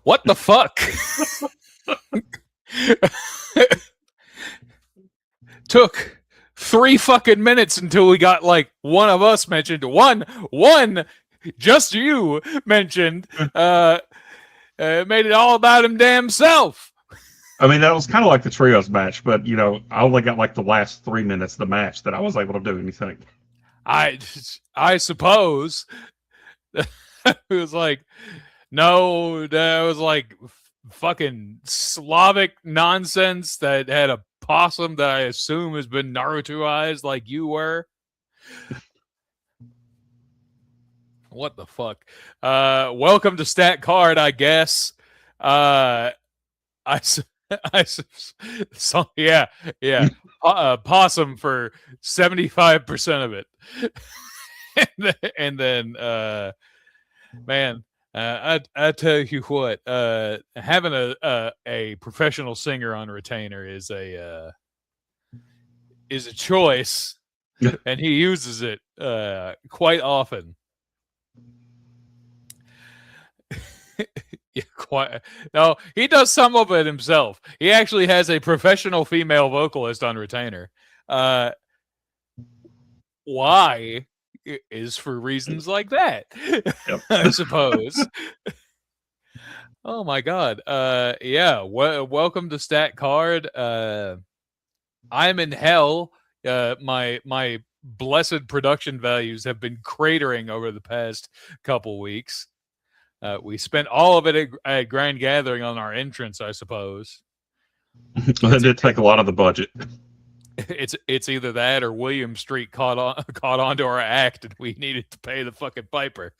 What the fuck? Took 3 fucking minutes until we got like one of us mentioned. One, just you mentioned. Made it all about him damn self. I mean, that was kind of like the trios match, but I only got like the last 3 minutes of the match that I was able to do anything. I suppose. It was like, no, that was like fucking Slavic nonsense that had a possum that I assume has been Narutoized like you were. What the fuck? Welcome to Stat Card, I guess. So yeah. Possum for 75% of it. and then man, I tell you what, having a professional singer on retainer is a choice, and he uses it quite often. Yeah, quite. No, he does some of it himself. He actually has a professional female vocalist on retainer. Why? Is for reasons like that. Yep. I suppose. Oh my god. Yeah. Welcome to Stat Card. I'm in hell. My blessed production values have been cratering over the past couple weeks. We spent all of it at Grand Gathering on our entrance, I suppose. It did take a lot of the budget. It's either that or William Street caught on to our act, and we needed to pay the fucking piper.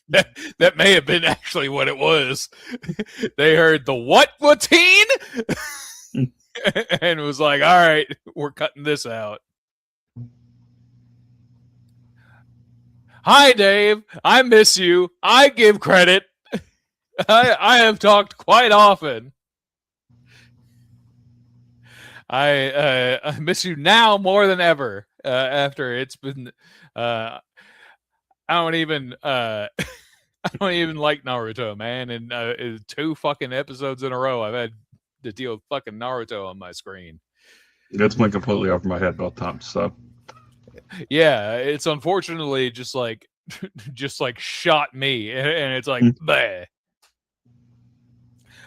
that may have been actually what it was. They heard the what-teen? And it was like, all right, we're cutting this out. Hi, Dave. I miss you. I give credit. I have talked quite often. I miss you now more than ever. After it's been, I don't even like Naruto, man. And 2 fucking episodes in a row, I've had to deal with fucking Naruto on my screen. It's went completely over my head both times. So yeah, it's unfortunately just like shot me, and it's like, bleh.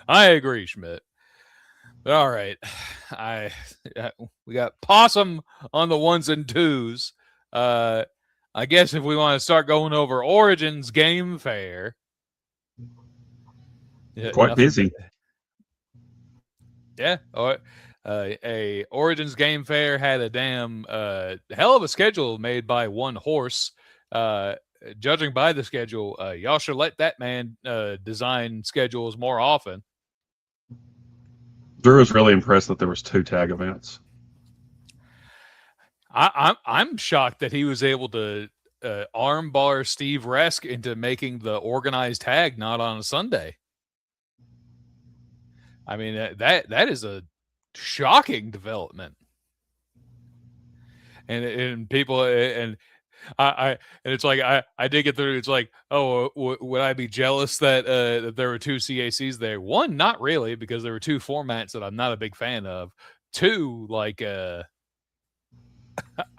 I agree, Schmidt. All right, we got Possum on the 1s and 2s. I guess if we want to start going over Origins Game Fair, quite busy. Yeah. A Origins Game Fair had a damn hell of a schedule made by one horse. Judging by the schedule, y'all should let that man design schedules more often. Drew was really impressed that there was 2 tag events. I'm shocked that he was able to armbar Steve Resk into making the organized tag not on a Sunday. I mean, that is a shocking development. And people and and it's like I did get through. It's like, oh, would I be jealous that there were 2 CACs there? 1, not really, because there were 2 formats that I'm not a big fan of. 2, like, I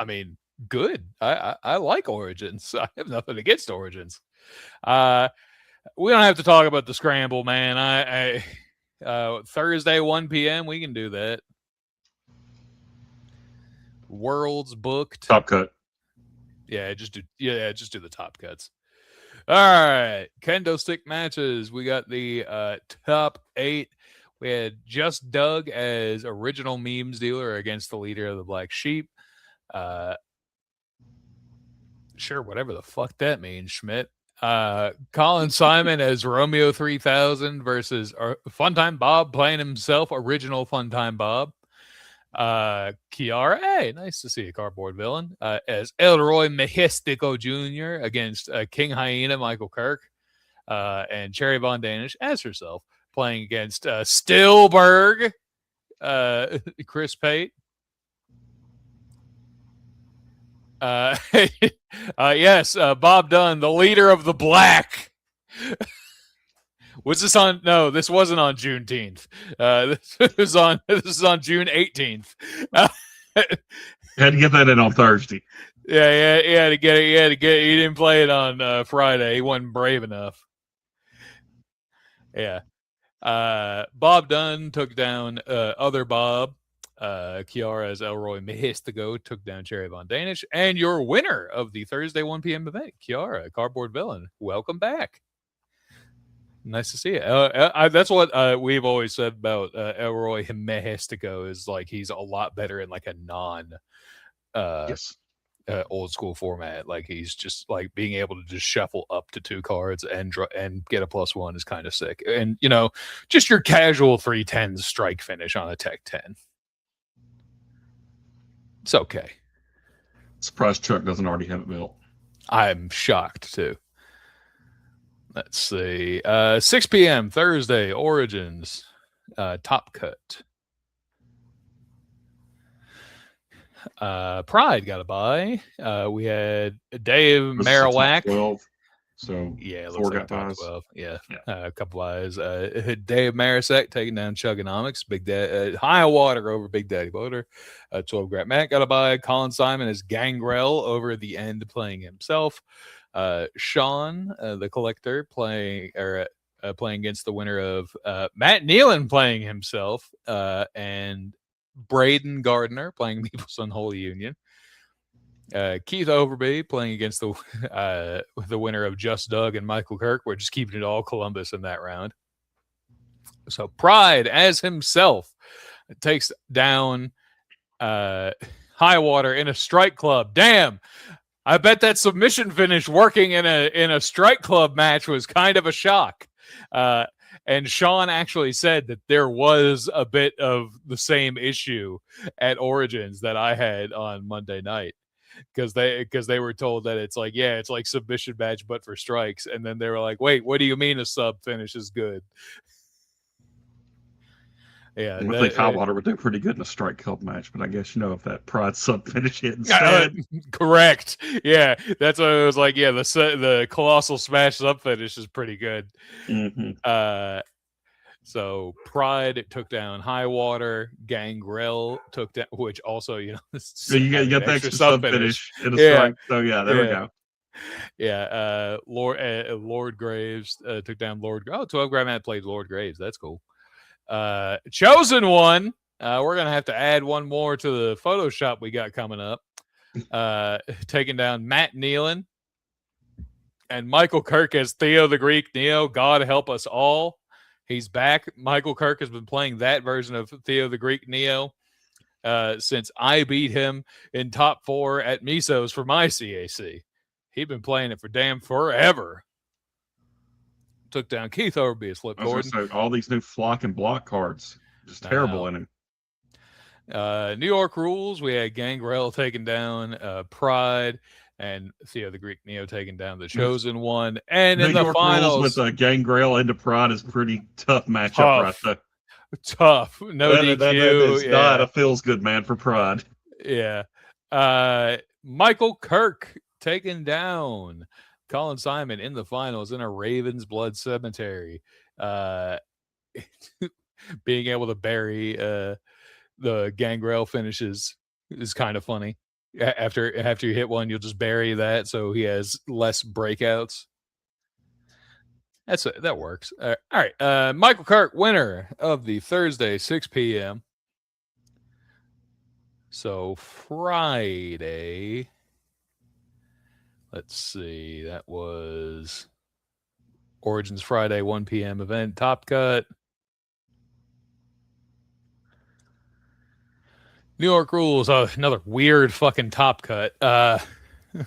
mean, good. I like Origins. I have nothing against Origins. We don't have to talk about the scramble, man. Thursday 1 p.m. we can do that. Worlds booked. Top cut. Yeah, just do the top cuts. All right, kendo stick matches. We got the top 8. We had Just Doug as original memes dealer against the leader of the Black Sheep. Sure, whatever the fuck that means, Schmidt. Colin Simon as Romeo 3000 versus Funtime Bob playing himself, original Funtime Bob. Kiara, hey, nice to see a cardboard villain, as Elroy Mexico Jr. against King Hyena Michael Kirk, and Cherry Von Danish as herself playing against Stillberg, Chris Pate. Yes, Bob Dunn, the leader of the Black. Was this on? No, this wasn't on Juneteenth. This is on June 18th. Had to get that in on Thursday. Yeah, he had to get it. He had to get. He didn't play it on Friday. He wasn't brave enough. Yeah. Bob Dunn took down other Bob. Kiara's Elroy Mystico took down Cherry Von Danish. And your winner of the Thursday 1 p.m. event, Kiara, Cardboard Villain. Welcome back. Nice to see you. That's what we've always said about Elroy Mystico is like he's a lot better in like a non Yes. old school format. Like he's just like being able to just shuffle up to 2 cards and get a +1 is kind of sick. And you know, just your casual 3/10 strike finish on a Tech 10. It's okay. Surprised Chuck doesn't already have it built. I'm shocked too. Let's see. 6 p.m. Thursday, Origins. Top cut. Pride got a bye. We had Dave Marowak. 12, so yeah, 4 got top buys. 12. Yeah. A couple buys. Dave Marowak taking down Chugonomics. Big Daddy, High Water over Big Daddy Boater. 12 Grant Matt got a buy. Colin Simon is Gangrel over the end playing himself. Sean, the collector, playing against the winner of Matt Nealon playing himself, and Braden Gardner playing People's Unholy Union. Keith Overby playing against the winner of Just Doug and Michael Kirk. We're just keeping it all Columbus in that round. So Pride as himself takes down Highwater in a strike club. Damn. I bet that submission finish working in a strike club match was kind of a shock. And Sean actually said that there was a bit of the same issue at Origins that I had on Monday night. Because they were told that it's like submission match but for strikes, and then they were like, wait, what do you mean a sub finish is good? Yeah, I think Highwater would do pretty good in a strike club match, but I guess if that Pride sub finish hit instead. Correct. Yeah, that's what it was like. Yeah, the Colossal Smash sub finish is pretty good. Mm-hmm. So Pride took down Highwater. Gangrel took down, which also so you got the extra sub finish in a strike. So yeah, there we go. Yeah, Lord Graves took down Lord. 12 Grandman played Lord Graves. That's cool. Chosen One. We're gonna have to add one more to the Photoshop we got coming up. Taking down Matt Nealon and Michael Kirk as Theo the Greek Neo. God help us all. He's back. Michael Kirk has been playing that version of Theo the Greek Neo since I beat him in top 4 at Miso's for my CAC. He'd been playing it for damn forever. Took down Keith Overby, a Flip Gordon. So all these new flock and block cards, just terrible in him. New York Rules, we had Gangrel taking down Pride, and Theo the Greek Neo taking down the Chosen One. And in the finals, with Gangrel into Pride is pretty tough matchup right there. Tough. No DQ. That is not a feels good man for Pride. Yeah. Michael Kirk taking down Colin Simon in the finals in a Ravens Blood Cemetery. Being able to bury the Gangrel finishes is kind of funny. After you hit one, you'll just bury that so he has less breakouts. That works. All right. Michael Kirk, winner of the Thursday 6 p.m. So Friday. Let's see. That was Origins Friday 1 p.m. event. Top cut. New York Rules, another weird fucking top cut.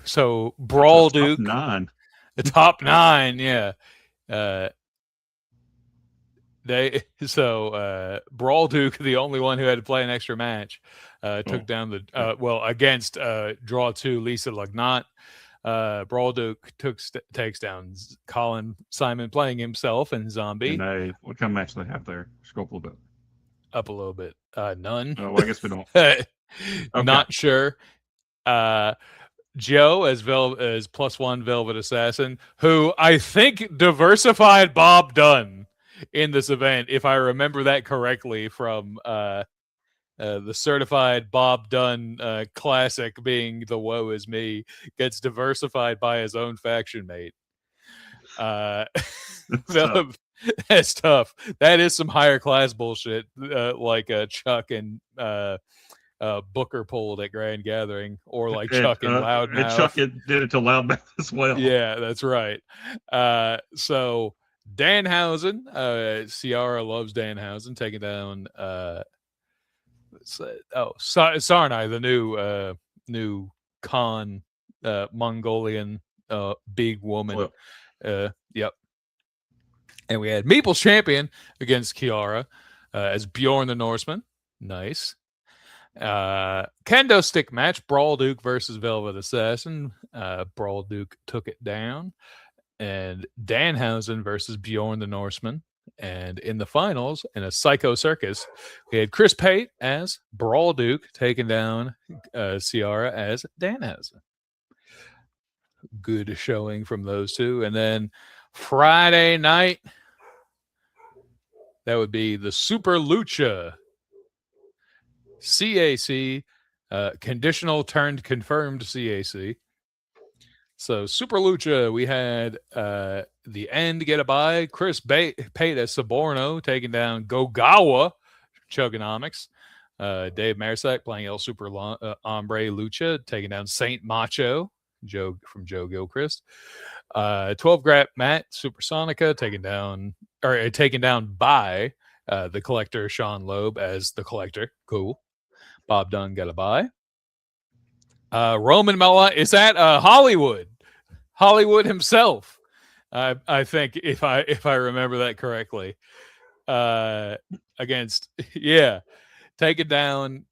So Brawl Duke, the top 9, yeah. Brawl Duke, the only one who had to play an extra match, took down the against draw 2 Lisa Lagnat. Brawl Duke takes down Colin Simon playing himself and Zombie. And what kind of match do they have there? Scroll up a little bit. Up a little bit. None. Oh, well, I guess we don't. Okay. Not sure. Joe as +1 Velvet Assassin, who I think diversified Bob Dunn in this event, if I remember that correctly from the certified Bob Dunn classic being the Woe Is Me, gets diversified by his own faction mate. That's tough. That's tough. That is some higher class bullshit, like Chuck and Booker pulled at Grand Gathering, or like Chuck and And Chuck Loudmouth. did it to Loudmouth as well. Yeah, that's right. So Danhausen, Ciara loves Danhausen, taking down Sarnai, the new Khan Mongolian big woman. Yep. And we had Meeple's champion against Kiara as Bjorn the Norseman. Nice. Kendo stick match, Brawl Duke versus Velvet Assassin. Brawl Duke took it down. And Danhausen versus Bjorn the Norseman. And in the finals, in a Psycho Circus, we had Chris Pate as Brawl Duke taking down Ciara as Danhausen. Good showing from those two. And then Friday night, that would be the Super Lucha CAC, conditional turned confirmed CAC. So Super Lucha, we had the End get a bye. Chris Pate as Saborno taking down Gogawa Chugonomics. Dave Marisak playing El Super Hombre Lucha, taking down Saint Macho, Joe Gilchrist. 12 Grap Matt Supersonica taken down by the Collector Sean Loeb as the Collector. Cool. Bob Dunn got a bye. Roman Mella is at Hollywood himself. I think if I remember that correctly. Against taking down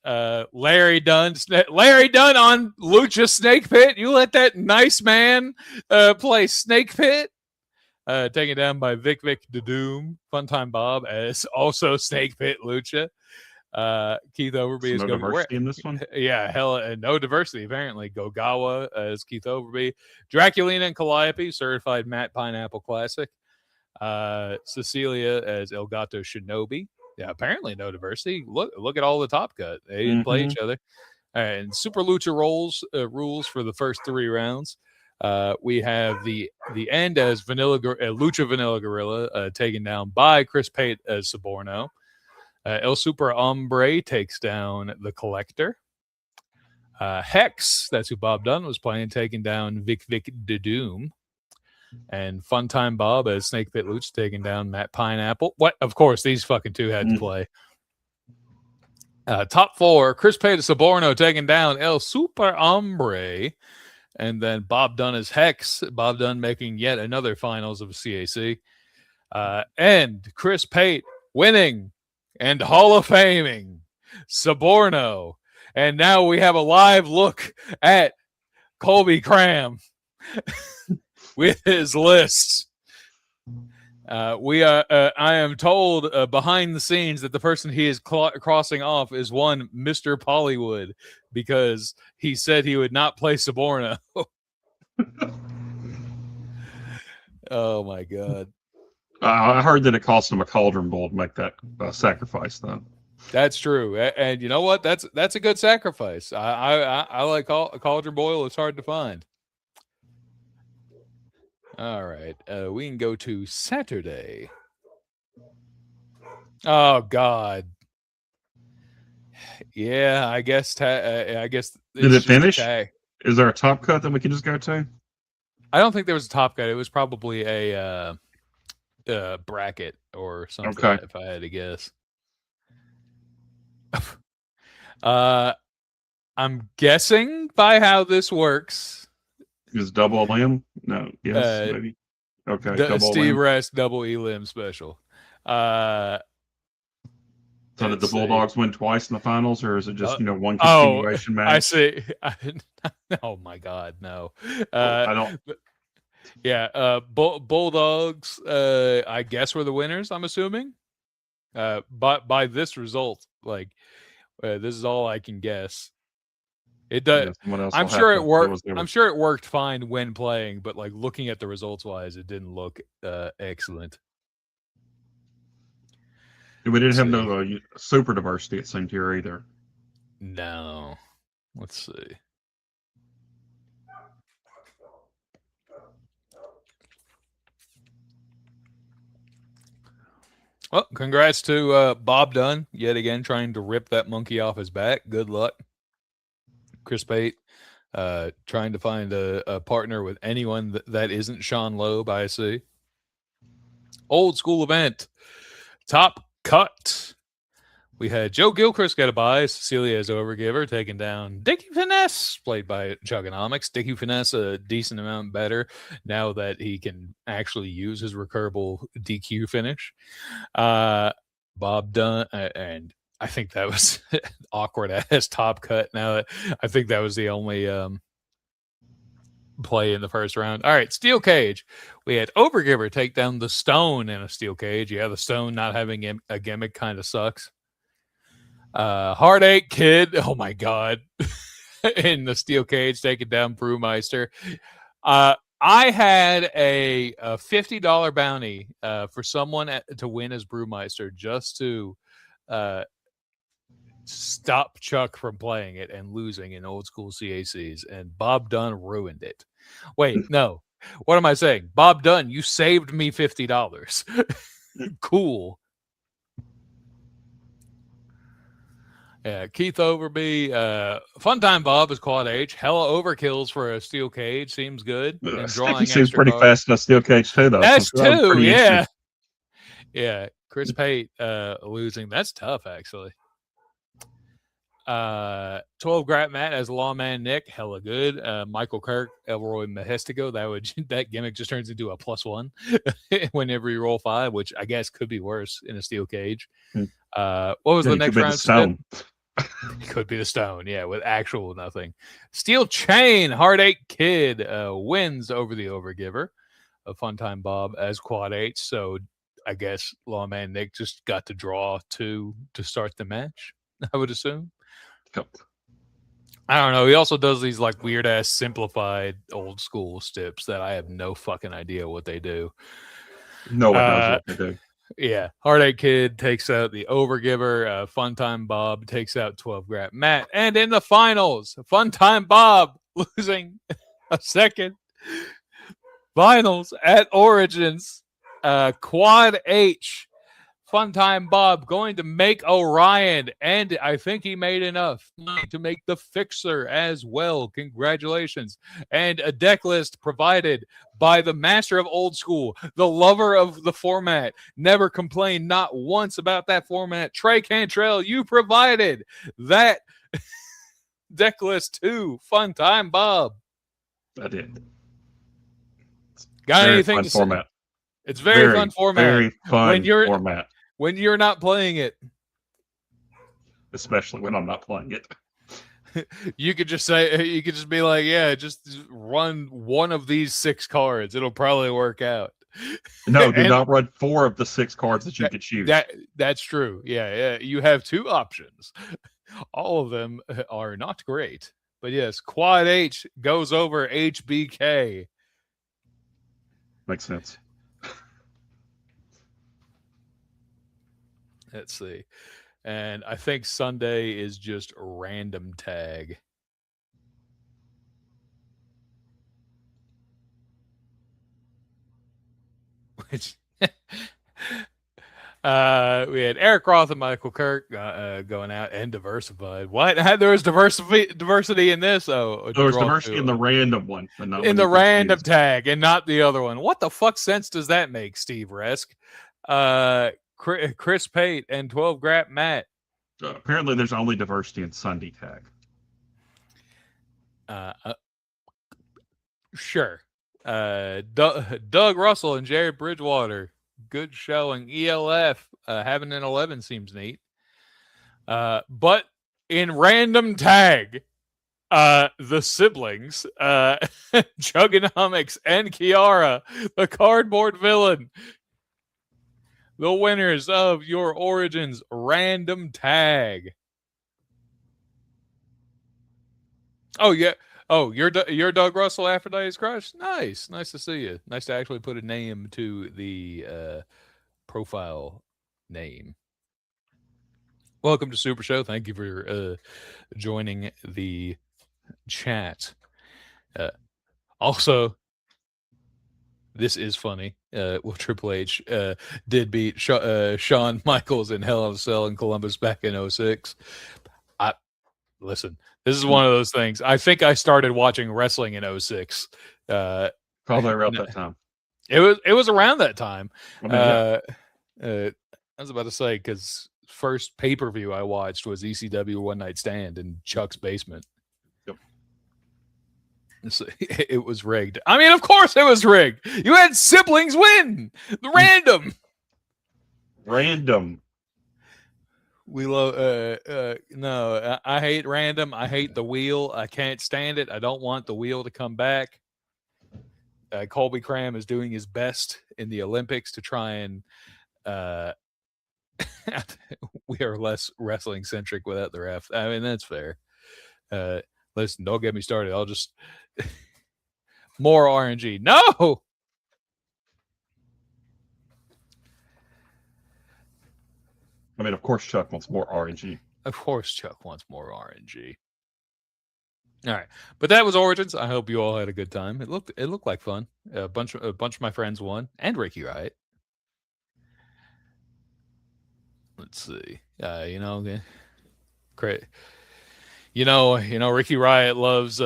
Larry Dunn. Larry Dunn on Lucha Snake Pit. You let that nice man play Snake Pit. Taken down by Vic the Doom. Funtime Bob as also Snake Pit Lucha. Keith Overby is no diversity in this one. Yeah, hell, no diversity apparently. Gogawa as Keith Overby. Draculina and Calliope, certified Matt Pineapple Classic. Cecilia as Elgato Shinobi. Yeah, apparently no diversity. Look at all the top cut. They didn't play each other. And Super Lucha rules for the first 3 rounds. We have the End as Lucha Vanilla Gorilla, taken down by Chris Pate as Saborno. El Super Hombre takes down the Collector. Hex, that's who Bob Dunn was playing, taking down Vic the Doom. And Funtime Bob as Snake Pit Lucha taking down Matt Pineapple. What? Of course, these fucking two had to play. Top 4, Chris Pate as Saborno taking down El Super Hombre. And then Bob Dunn as Hex. Bob Dunn making yet another finals of CAC. And Chris Pate winning and Hall of Faming Saborno. And now we have a live look at Colby Cram with his list. I am told behind the scenes that the person he is crossing off is one Mr. Pollywood, because he said he would not play Saborno. Oh my God. I heard that it cost him a cauldron bowl to make that sacrifice, though. That's true, and you know what? That's a good sacrifice. I like a cauldron boil. It's hard to find. All right, we can go to Saturday. Oh God. Yeah, I guess. Did it finish? Is there a top cut that we can just go to? I don't think there was a top cut. It was probably a bracket or something. Okay. If I had to guess. I'm guessing by how this works. Is double limb? No. Yes. Maybe. Okay. Steve Rest double limb special. So did the Bulldogs win twice in the finals, or is it just one continuation match? I see. Oh my God, no. I don't. Yeah, Bulldogs. I guess were the winners. I'm assuming. But by this result, this is all I can guess. It does. Yeah, someone else I'm will have sure it to do worked. as they I'm were. sure it worked fine when playing, but like looking at the results wise, it didn't look excellent. We didn't Let's have see. no super diversity, it seemed here either. No. Let's see. Well, congrats to Bob Dunn yet again, trying to rip that monkey off his back. Good luck, Chris Pate. Trying to find a partner with anyone that isn't Sean Loeb. I see. Old school event. Top cut. We had Joe Gilchrist get a bye. Cecilia's overgiver taking down Dickie Finesse, played by Chugonomics. Dickie Finesse a decent amount better now that he can actually use his recurable DQ finish. Bob Dunn, and I think that was awkward as top cut. Now that I think that was the only play in the first round. All right, steel cage. We had Overgiver take down the Stone in a steel cage. Yeah, the Stone not having a gimmick kind of sucks. Heartache Kid. Oh my god, in the steel cage taking down Brewmeister. I had a $50 bounty for someone to win as Brewmeister just to stop Chuck from playing it and losing in old school CACs, and Bob Dunn ruined it. Wait, no. What am I saying? Bob Dunn, you saved me $50. Cool. Yeah, Keith Overby, Funtime Bob is quad H. Hella overkills for a steel cage. Seems good. And Sticky drawing seems extra pretty cards. fast in a steel cage too, though. That's So I'm two, pretty yeah. interested. Yeah, Chris Pate losing. That's tough, actually. 12 Grat Matt as Lawman Nick, hella good. Michael Kirk, Elroy Mehestico, that gimmick just turns into a +1 whenever you roll 5, which I guess could be worse in a steel cage. What was the next round? Stone. It could be the Stone, yeah, with actual nothing. Steel Chain, Heartache Kid wins over the Overgiver. A Funtime Bob as quad H. So I guess Lawman Nick just got to draw 2 to start the match, I would assume. Yep. I don't know. He also does these like weird ass simplified old school stips that I have no fucking idea what they do. No one knows what they do. Yeah. Heartache Kid takes out the Overgiver. Funtime Bob takes out 12 Grat Matt. And in the finals, Funtime Bob losing a second finals at Origins. Quad H. Funtime Bob going to make Orion, and I think he made enough money to make the Fixer as well. Congratulations. And a deck list provided by the master of old school, the lover of the format, never complained not once about that format. Trey Cantrell, you provided that deck list to Funtime Bob. I did. Got very anything to format. Say? It's very fun format. Very fun format. When you're not playing it. Especially when I'm not playing it. You could just be like, yeah, just run one of these 6 cards. It'll probably work out. No, do not run 4 of the 6 cards that you could choose. That's true. Yeah. You have 2 options. All of them are not great. But yes, Quad H goes over HBK. Makes sense. Let's see. And I think Sunday is just random tag. Which we had Eric Roth and Michael Kirk going out and diversified. What? There was diversity in this? Oh, there was diversity in the random one, but not in the random tag and not the other one. What the fuck sense does that make, Steve Resk? Chris Pate and 12 Grat Matt. Apparently, there's only diversity in Sunday tag. Sure. Doug Russell and Jared Bridgewater. Good showing. ELF having an 11 seems neat. But in random tag, the siblings, Chugonomics and Kiara, the cardboard villain, the winners of your Origins random tag. Oh yeah. Oh, you're Doug Russell, Aphrodite's crush. Nice to see you. Nice to actually put a name to the profile name. Welcome to Super Show. Thank you for joining the chat. Also, this is funny. Well, Triple H did beat Shawn Michaels in Hell in a Cell in Columbus back in 06. Listen, this is one of those things. I think I started watching wrestling in 06. Probably around that time. It was around that time. I mean, yeah. I was about to say, because first pay-per-view I watched was ECW One Night Stand in Chuck's basement. Yep. It was rigged. I mean, of course it was rigged. You had siblings win. Random. We love no, I hate random. I hate the wheel. I can't stand it. I don't want the wheel to come back. Colby Cram is doing his best in the Olympics to try and we are less wrestling centric without the ref. I mean, that's fair. Listen, don't get me started. I'll just more RNG. No. I mean, of course, Chuck wants more RNG. Of course, Chuck wants more RNG. All right, but that was Origins. I hope you all had a good time. It looked like fun. A bunch of my friends won, and Ricky Riot. Let's see. Great. Ricky Riot loves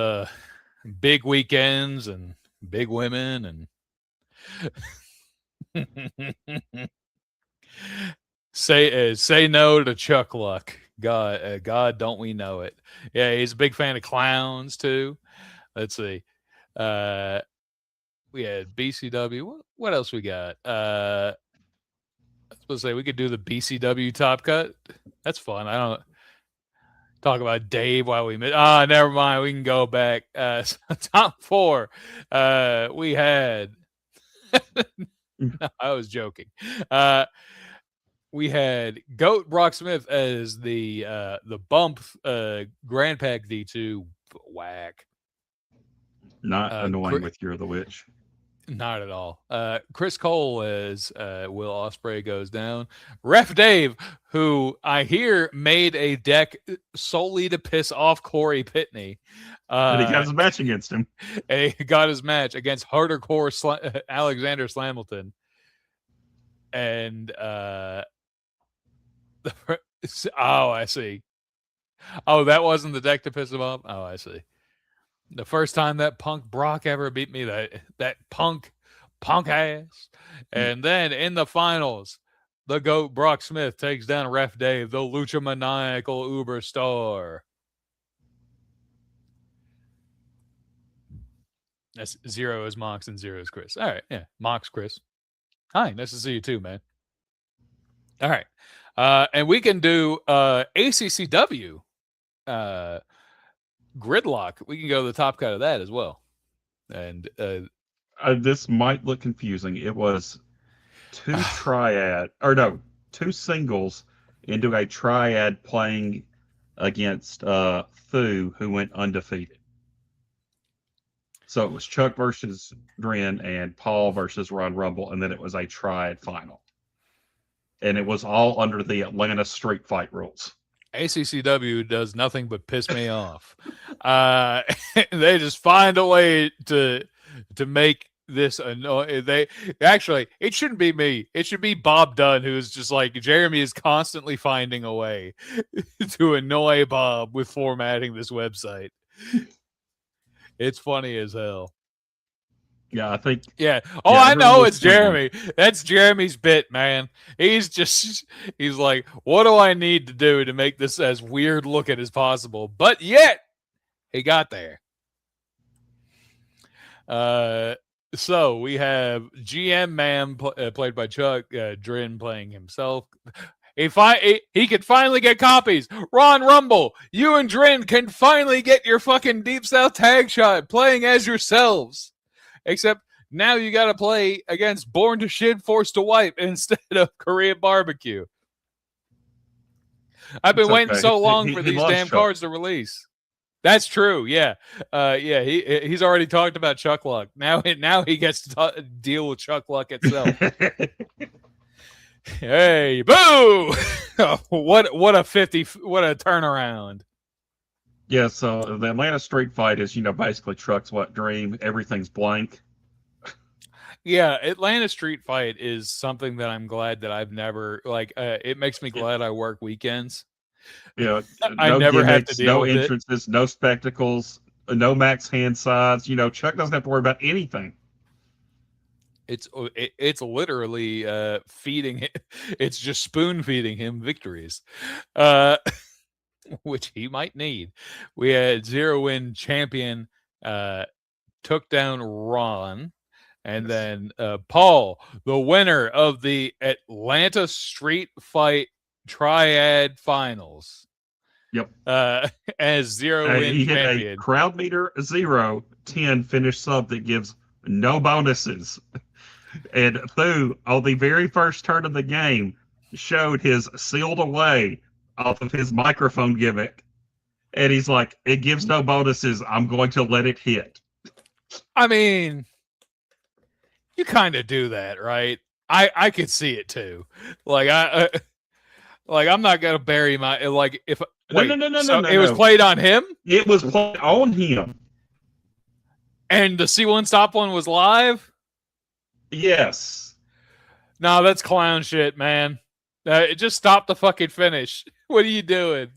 big weekends and big women and say no to Chuck Luck. God, don't we know it? Yeah, he's a big fan of clowns too. Let's see. We had BCW. What else we got? I was supposed to say we could do the BCW top cut. That's fun. I don't talk about Dave while we miss. Never mind. We can go back. So top 4. We had. No, I was joking. We had Goat Brock Smith as the bump Grand Pack D2 whack. Not annoying with You're the Witch. Not at all. Chris Cole as Will Ospreay goes down. Ref Dave, who I hear made a deck solely to piss off Corey Pitney. And he got his match against him. And he got his match against Harder Core Alexander Slamilton. And I see. Oh, that wasn't the deck to piss him off? Oh, I see. The first time that punk Brock ever beat me, that punk ass. And then in the finals, the GOAT Brock Smith takes down Ref Dave, the Lucha Maniacal Uber star. That's 0 is Mox and 0 is Chris. All right, yeah. Mox, Chris. Hi, nice to see you too, man. All right. And we can do ACCW Gridlock. We can go to the top cut of that as well. And this might look confusing. It was 2 singles into a triad playing against Fu, who went undefeated. So it was Chuck versus Dren and Paul versus Ron Rumble, and then it was a triad final. And it was all under the Atlanta street fight rules. ACCW does nothing but piss me off. They just find a way to make this annoying. It shouldn't be me. It should be Bob Dunn, who's just like, Jeremy is constantly finding a way to annoy Bob with formatting this website. It's funny as hell. Yeah, I think. Yeah. Oh, yeah, I know it's Jeremy. That's Jeremy's bit, man. He's like, what do I need to do to make this as weird looking as possible? But yet, he got there. So we have GM Man played by Chuck, Dren playing himself. He could finally get copies. Ron Rumble, you and Dren can finally get your fucking Deep South tag shot playing as yourselves. Except now you got to play against Born to Shit, Forced to Wipe instead of Korean Barbecue. I've been waiting so long for these damn cards to release. That's true. Yeah, yeah. He's already talked about Chuck Luck. Now he gets to deal with Chuck Luck itself. Hey, boo! What a 50! What a turnaround! Yeah, so the Atlanta Street Fight is, basically Truck's what dream. Everything's blank. Yeah, Atlanta Street Fight is something that I'm glad that I've never like. It makes me glad I work weekends. I No never have to gimmicks, deal no with it. entrances, no spectacles, no max hand size. Chuck doesn't have to worry about anything. It's literally feeding it. It's just spoon feeding him victories, uh, which he might need. We had Zero Win champion took down Ron, and Yes. then Paul, the winner of the Atlanta Street Fight Triad Finals, Yep. as Zero Win He hit a champion. crowd meter 0-10 finish sub that gives no bonuses. And Thu, on the very first turn of the game, showed his sealed away off of his microphone gimmick. And he's like, it gives no bonuses. I'm going to let it hit. I mean, you kind of do that, right? I could see it too. Like I'm not gonna bury my like if No, wait. no, no, no, no, So no, it was no. played on him, It was played on him. and the C1 stop one was live. Yes. No, that's clown shit, man. Just stop the fucking finish. What are you doing?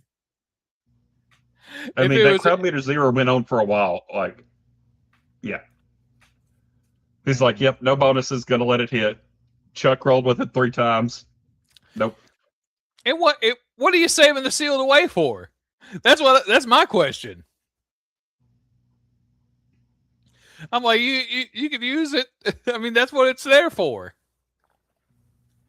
I If mean, it that was, crowd meter 0 went on for a while. Like, yeah. He's like, yep, no bonuses, gonna let it hit. Chuck rolled with it 3 times. Nope. and what are you saving the sealed away for? That's my question. I'm like, you could use it. I mean, that's what it's there for.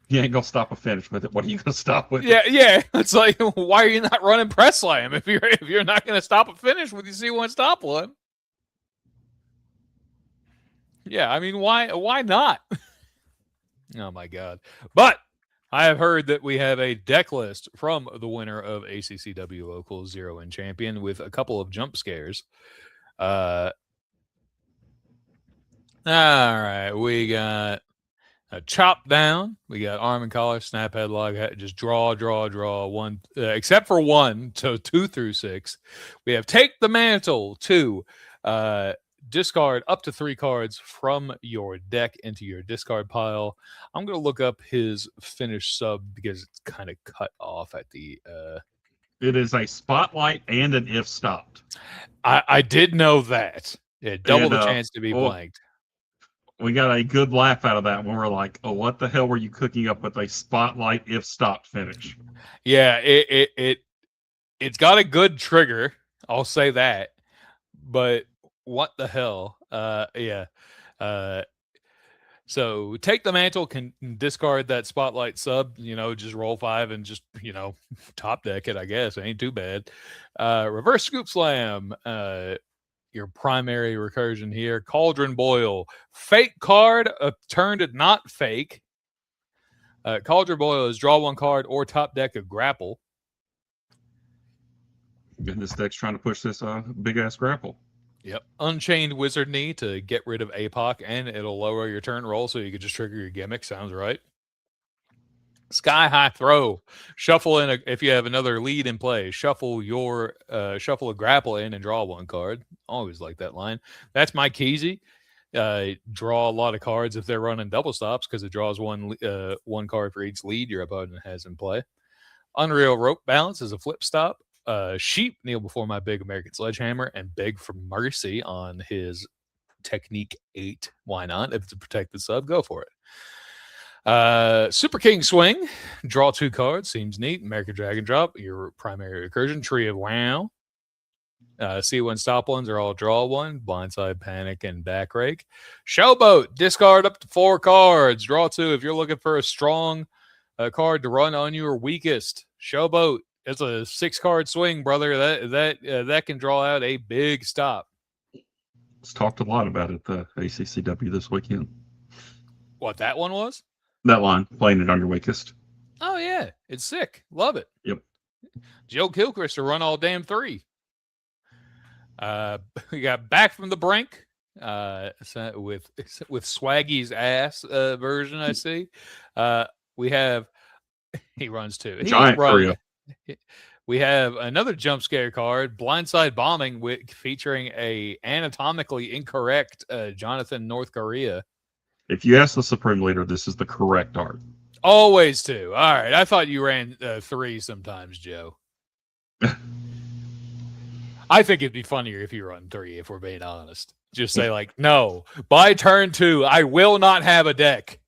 You ain't gonna stop a finish with it. What are you gonna stop with? Yeah, yeah. It's like, why are you not running press slam if you're not going to stop a finish with your C1 stop one? Yeah, I mean, why not? Oh my god! But I have heard that we have a deck list from the winner of ACCW Local Zero Win Champion with a couple of jump scares. All right, we got a chop down. We got arm and collar, snap headlock, just draw one, except for one, so 2 through 6. We have take the mantle, 2. Discard up to 3 cards from your deck into your discard pile. I'm going to look up his finished sub because it's kind of cut off at the. It is a spotlight and an if stopped. I did know that. Yeah, double And, the chance to be well, blanked. we got a good laugh out of that when we're like, oh, what the hell were you cooking up with a spotlight if stopped finish? Yeah, it's got a good trigger. I'll say that. But what the hell? Yeah. So take the mantle, can discard that spotlight sub, just roll 5 and just, top deck it, I guess. It ain't too bad. Reverse scoop slam. Your primary recursion here. Cauldron boil. Fake card turned not fake. Cauldron boil is draw 1 card or top deck a grapple. And this deck's trying to push this big ass grapple. Yep. Unchained Wizard Knee to get rid of APOC, and it'll lower your turn roll so you can just trigger your gimmick. Sounds right. Sky High Throw. Shuffle in if you have another lead in play. Shuffle a grapple in and draw 1 card. Always like that line. That's my Keezy. Draw a lot of cards if they're running double stops because it draws one card for each lead your opponent has in play. Unreal Rope Balance is a flip stop. Sheep, kneel before my big American sledgehammer, and beg for mercy on his Technique 8. Why not? If it's a protected sub, go for it. Super King Swing, draw 2 cards, seems neat. American Dragon Drop, your primary recursion. Tree of Wow. C1 stop ones are all draw 1, Blindside, Panic, and Back Rake. Showboat, discard up to 4 cards, draw 2 if you're looking for a strong card to run on your weakest. Showboat, it's a 6-card swing, brother. That can draw out a big stop. Let's talked a lot about it at the ACCW this weekend. What that one was? That line, playing it on your weakest. Oh yeah, it's sick. Love it. Yep. Joe Gilchrist to run all damn 3. We got Back from the Brink with Swaggy's ass version. I see. We have he runs too. He Giant run. Korea. We have another jump scare card, Blindside Bombing, featuring a anatomically incorrect Jonathan North Korea. If you ask the Supreme Leader, this is the correct art. Always two. All right. I thought you ran three sometimes, Joe. I think it'd be funnier if you run three, if we're being honest. Just say, like, no, by turn 2, I will not have a deck.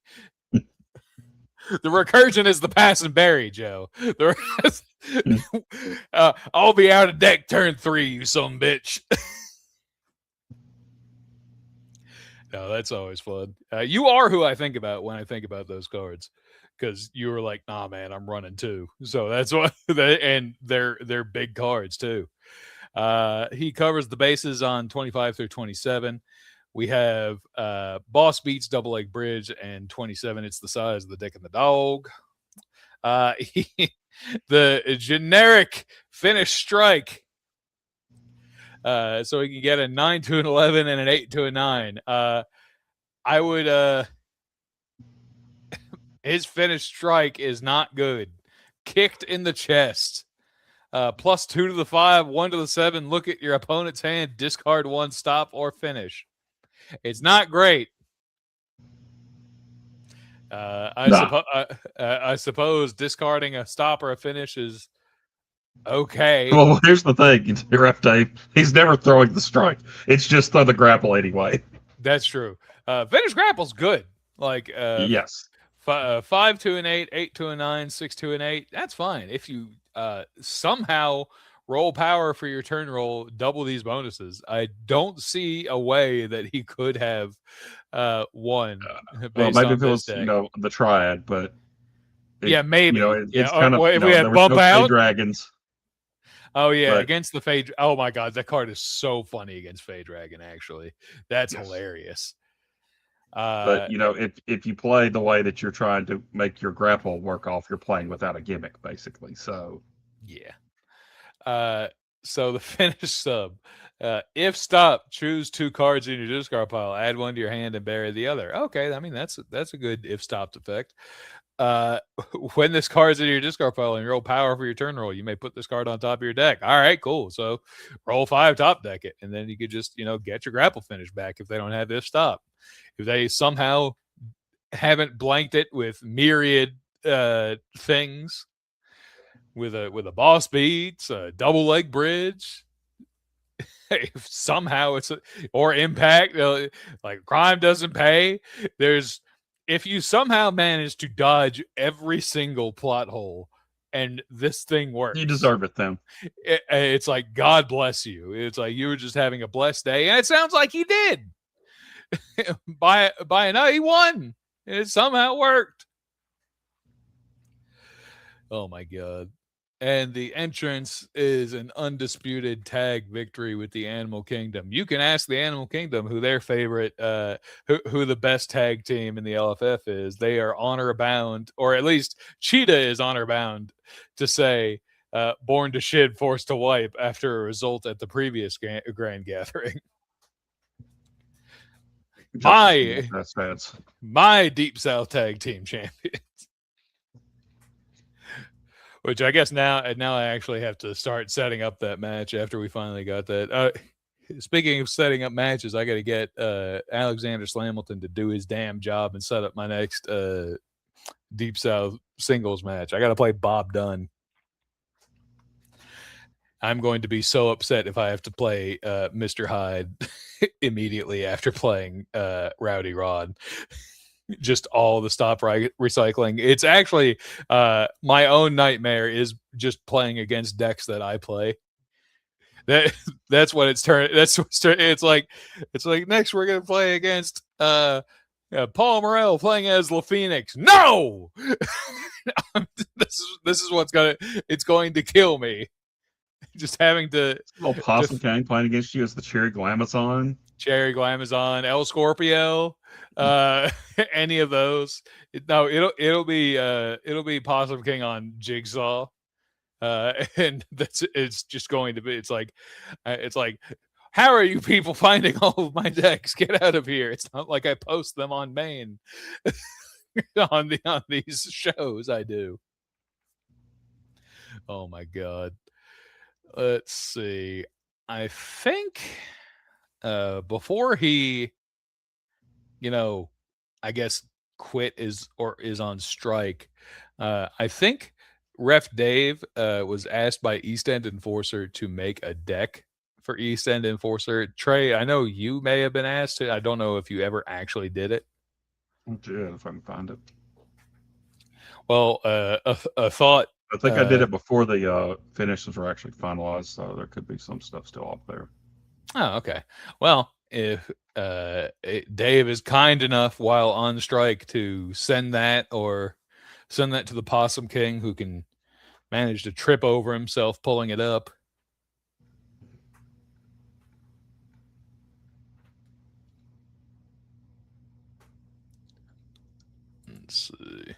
The recursion is the pass and bury, Joe. The rest, I'll be out of deck turn 3, you son bitch. No, that's always fun. You are who I think about when I think about those cards, because you were like, "Nah, man, I'm running 2." So that's what. And they're big cards too. He covers the bases on 25 through 27. We have Boss Beats, Double Leg Bridge, and 27. It's the size of the dick and the dog. The generic finish strike. So he can get a 9 to an 11 and an 8 to a 9. I would. His finish strike is not good. Kicked in the chest. +2 to the 5, 1 to the 7. Look at your opponent's hand. Discard 1, stop, or finish. It's not great. I suppose discarding a stop or a finish is okay. Well, here's the thing, Ref Dave. He's never throwing the strike. It's just throw the grapple anyway. That's true. Finish grapple's good. Like yes. 5 to an 8, 8 to a 9, 6 to an 8. That's fine. If you somehow roll power for your turn roll, double these bonuses. I don't see a way that he could have won. Well, maybe if it was the triad, but yeah, maybe. It's kind of if we had bump no out dragons. Oh yeah, against the Fade. Oh my God, that card is so funny against Fade Dragon. Actually, that's hilarious. But if you play the way that you're trying to make your grapple work off, you're playing without a gimmick, basically. So yeah. So the finish sub. If stop, choose 2 cards in your discard pile, add 1 to your hand, and bury the other. Okay, I mean that's a good if stopped effect. When this card's in your discard pile and you roll power for your turn roll, you may put this card on top of your deck. All right, cool. So roll 5, top deck it, and then you could just get your grapple finish back if they don't have this stop. If they somehow haven't blanked it with myriad things, with a boss beats, a double leg bridge. If somehow or impact, like crime doesn't pay. If you somehow manage to dodge every single plot hole and this thing works, you deserve it then. It's like, God bless you. It's like you were just having a blessed day. And it sounds like he did. by night, he won. It somehow worked. Oh my God. And the entrance is an undisputed tag victory with the Animal Kingdom. You can ask the Animal Kingdom who their favorite, who the best tag team in the LFF is. They are honor bound, or at least Cheetah is honor bound to say, born to shit, forced to wipe after a result at the previous Grand Gathering. My Deep South Tag Team champions. Which I guess now I actually have to start setting up that match after we finally got that. Speaking of setting up matches, I got to get Alexander Slamilton to do his damn job and set up my next Deep South singles match. I got to play Bob Dunn. I'm going to be so upset if I have to play Mr. Hyde immediately after playing Rowdy Rod. Just all the stop recycling. It's actually my own nightmare is just playing against decks that I play. That's what it's turned. It's like next we're gonna play against Paul Morrell playing as La Phoenix. No, this is what's it's going to kill me. Just having to Possum King playing against you as the Cherry Glamazon. Cherry Glamazon, El Scorpio, any of those. It'll be Possum King on Jigsaw, and it's just going to be. It's like How are you people finding all of my decks? Get out of here. It's not like I post them on main on these shows I do. Oh my god. Let's see. I think before he, I guess quit is on strike. I think Ref Dave was asked by East End Enforcer to make a deck for East End Enforcer. Trey, I know you may have been asked to. I don't know if you ever actually did it. Yeah, if I can find it. Well, a thought. I think I did it before the finishes were actually finalized, so there could be some stuff still up there. Oh, okay. Well, if Dave is kind enough while on strike to send that to the Possum King, who can manage to trip over himself pulling it up. Let's see.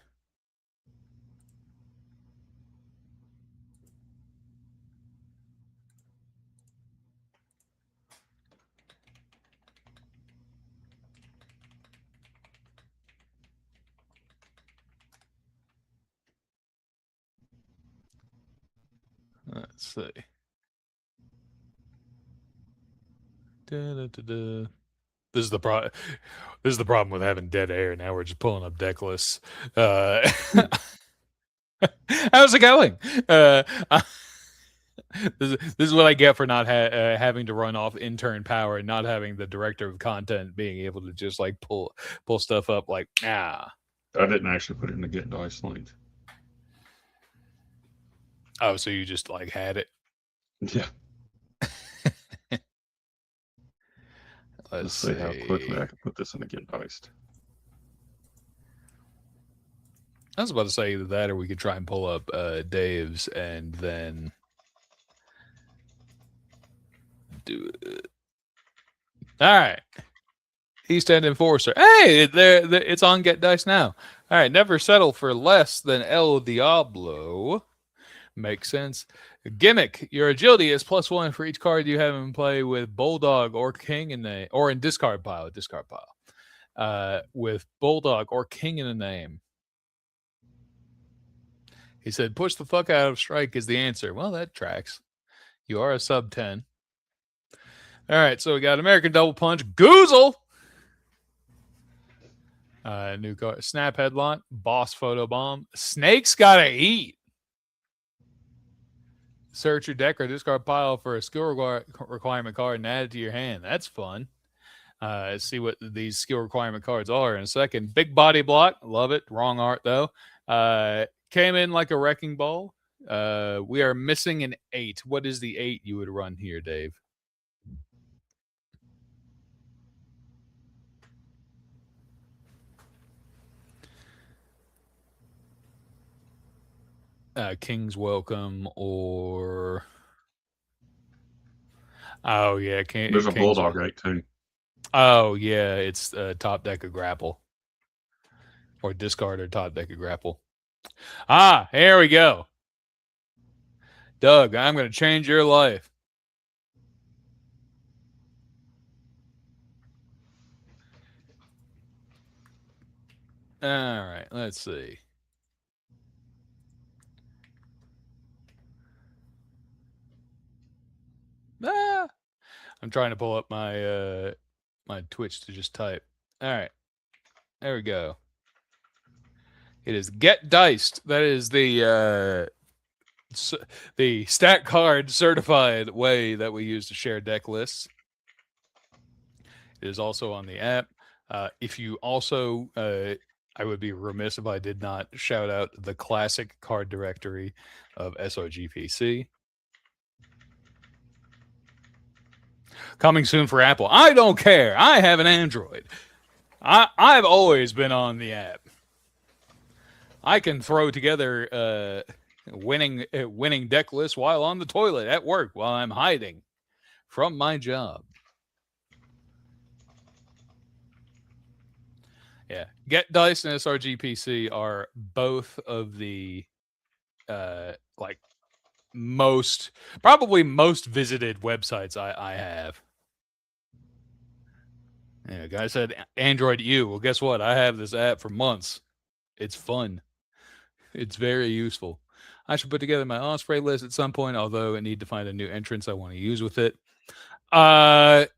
Let's see. Da-da-da-da. This is the problem. This is the problem with having dead air. Now we're just pulling up deck lists. How's it going? This is what I get for not having to run off intern power and not having the director of content being able to just like pull stuff up. Like, nah. I didn't actually put it in the Get Dice link. Oh, so you just like had it? Yeah. Let's see how quickly I can put this in the Get Diced. I was about to say that, or we could try and pull up Dave's and then do it. All right. East End Enforcer. Hey, it's on Get Dice now. All right. Never settle for less than El Diablo. Makes sense. Gimmick. Your agility is +1 for each card you have in play with Bulldog or King in the or in discard pile. With Bulldog or King in the name. He said, push the fuck out of strike is the answer. Well, that tracks. You are a sub 10. All right, so we got American Double Punch, Goozle. New card, Snap Headlock, Boss Photo Bomb. Snake's gotta eat. Search your deck or discard pile for a skill requirement card and add it to your hand. That's fun. See what these skill requirement cards are in a second. Big Body Block, love it. Wrong art though. Came in like a wrecking ball. We are missing an 8. What is the 8 you would run here, Dave? King's Welcome or... Oh, yeah. There's a Bulldog 8 too. Oh, yeah. It's top deck of Grapple. Or discard or top deck of Grapple. Ah, here we go. Doug, I'm going to change your life. All right, let's see. I'm trying to pull up my my Twitch to just type. All right, there we go. It is Get Diced. That is the stat card certified way that we use to share deck lists. It is also on the app. If you also, I would be remiss if I did not shout out the classic card directory of SOGPC. Coming soon for Apple. I don't care. I have an Android. I've always been on the app. I can throw together winning deck lists while on the toilet at work while I'm hiding from my job. Yeah, Get Dice and SRGPC are both of the probably most visited websites I have. Yeah, guy said Android U. Well, guess what? I have this app for months. It's fun. It's very useful. I should put together my Osprey list at some point, although I need to find a new entrance I want to use with it. Zero,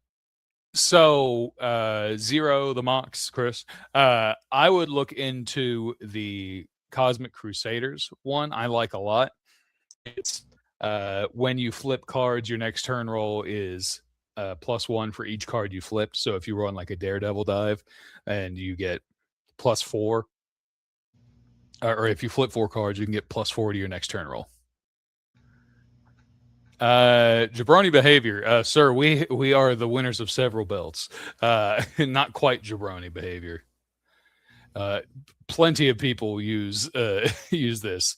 the Mox, Chris. I would look into the Cosmic Crusaders one. I like a lot. It's when you flip cards, your next turn roll is +1 for each card you flip. So if you run like a Daredevil dive and you get +4, or if you flip 4 cards, you can get +4 to your next turn roll. Jabroni behavior, sir. We are the winners of several belts. Not quite jabroni behavior. Plenty of people use use this.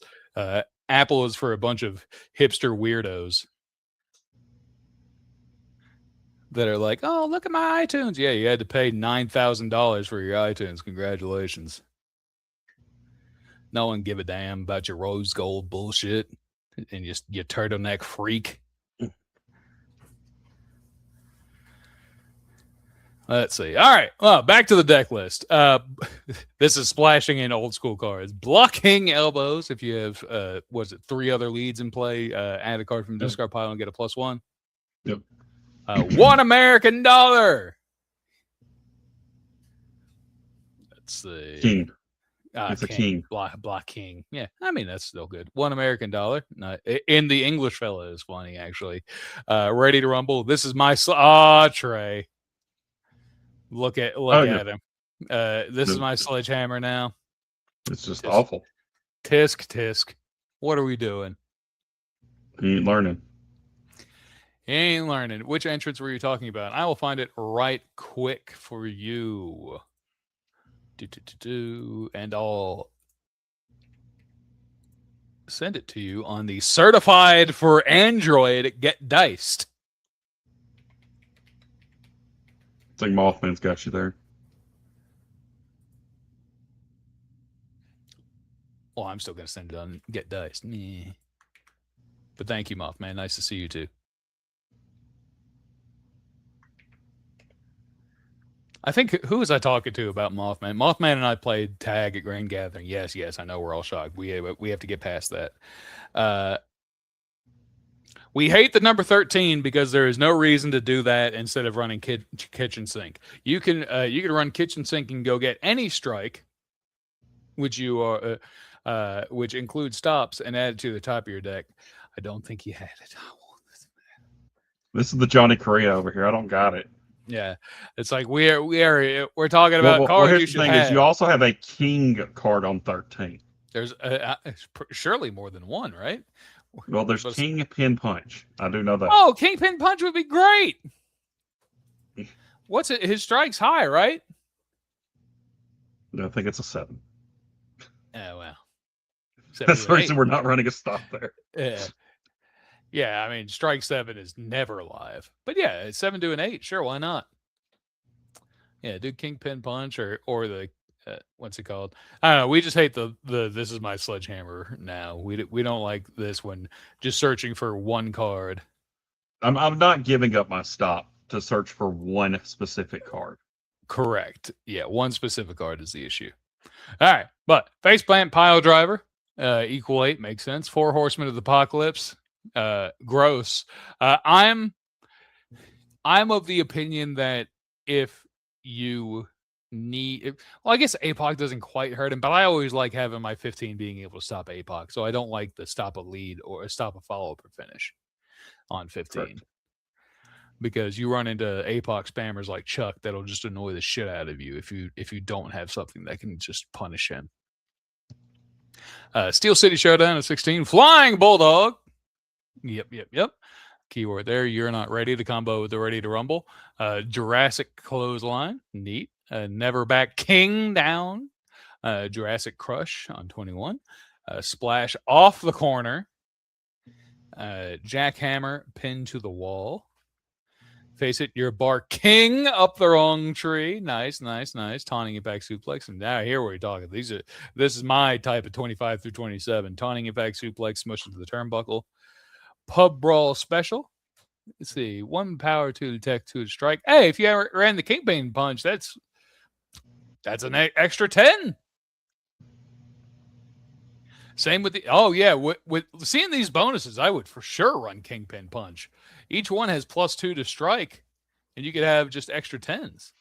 Apple is for a bunch of hipster weirdos that are like, oh, look at my iTunes. Yeah, you had to pay $9,000 for your iTunes. Congratulations. No one give a damn about your rose gold bullshit and just your turtleneck freak. Let's see. All right. Well, back to the deck list. This is splashing in old school cards. Blocking elbows. If you have, 3 other leads in play, add a card from the discard pile and get a +1. Yep. $1 American dollar. Let's see. King. It's king. a king. Block king. Yeah, I mean that's still good. $1 American dollar. In the English fella is funny actually. Ready to rumble. This is my Trey. Look at him. This is my sledgehammer now. It's just awful. Tisk. What are we doing? He ain't learning. He ain't learning. Which entrance were you talking about? I will find it right quick for you. And I'll send it to you on the certified for Android Get Diced. I think Mothman's got you there. Well, I'm still going to send it on Get Diced. But thank you, Mothman. Nice to see you too. I think, who was I talking to about Mothman? Mothman and I played tag at Grand Gathering. Yes, I know we're all shocked. We have to get past that. We hate the number 13 because there is no reason to do that instead of running kitchen sink. You can run kitchen sink and go get any strike, which which includes stops, and add it to the top of your deck. I don't think you had it. This is the Johnny Correa over here. I don't got it. Yeah, it's like we're talking about cards. Here's the thing: is you also have a king card on 13. There's surely more than one, right? Well, there's King Pin Punch. I do know that. Oh, King Pin Punch would be great. What's it? His strike's high, right? I think it's a 7. Oh well. That's the reason we're not running a stop there. Yeah. Yeah, I mean, strike 7 is never live. But yeah, 7 to an 8, sure, why not? Yeah, do Kingpin Punch or the what's it called? I don't know. We just hate the this is my sledgehammer now. We don't like this one. Just searching for one card. I'm not giving up my stop to search for one specific card. Correct. Yeah, one specific card is the issue. All right, but Faceplant Pile Driver, equal 8 makes sense. 4 Horsemen of the Apocalypse. Gross. I'm of the opinion that if you need, well, I guess APOC doesn't quite hurt him, but I always like having my 15 being able to stop APOC, so I don't like the stop a lead or stop a follow-up or finish on 15. Correct. Because you run into APOC spammers like Chuck that'll just annoy the shit out of you if you don't have something that can just punish him. Steel City Showdown at 16. Flying Bulldog. Yep. Keyword there. You're not ready to combo with the Ready to Rumble. Jurassic Clothesline. Neat. Never Back King down. Jurassic Crush on 21. Splash off the corner. Jackhammer pinned to the wall. Face it, you're Bar King up the wrong tree. Nice. Taunting Impact Suplex. And now here we're talking. This is my type of 25 through 27. Taunting Impact Suplex, smush into the turnbuckle. Pub Brawl Special. Let's see. 1 power, 2 to attack, 2 to strike. Hey, if you ever ran the Kingpin punch, that's an extra 10. Same with the with seeing these bonuses, I would for sure run Kingpin punch. Each one has +2 to strike, and you could have just extra 10s.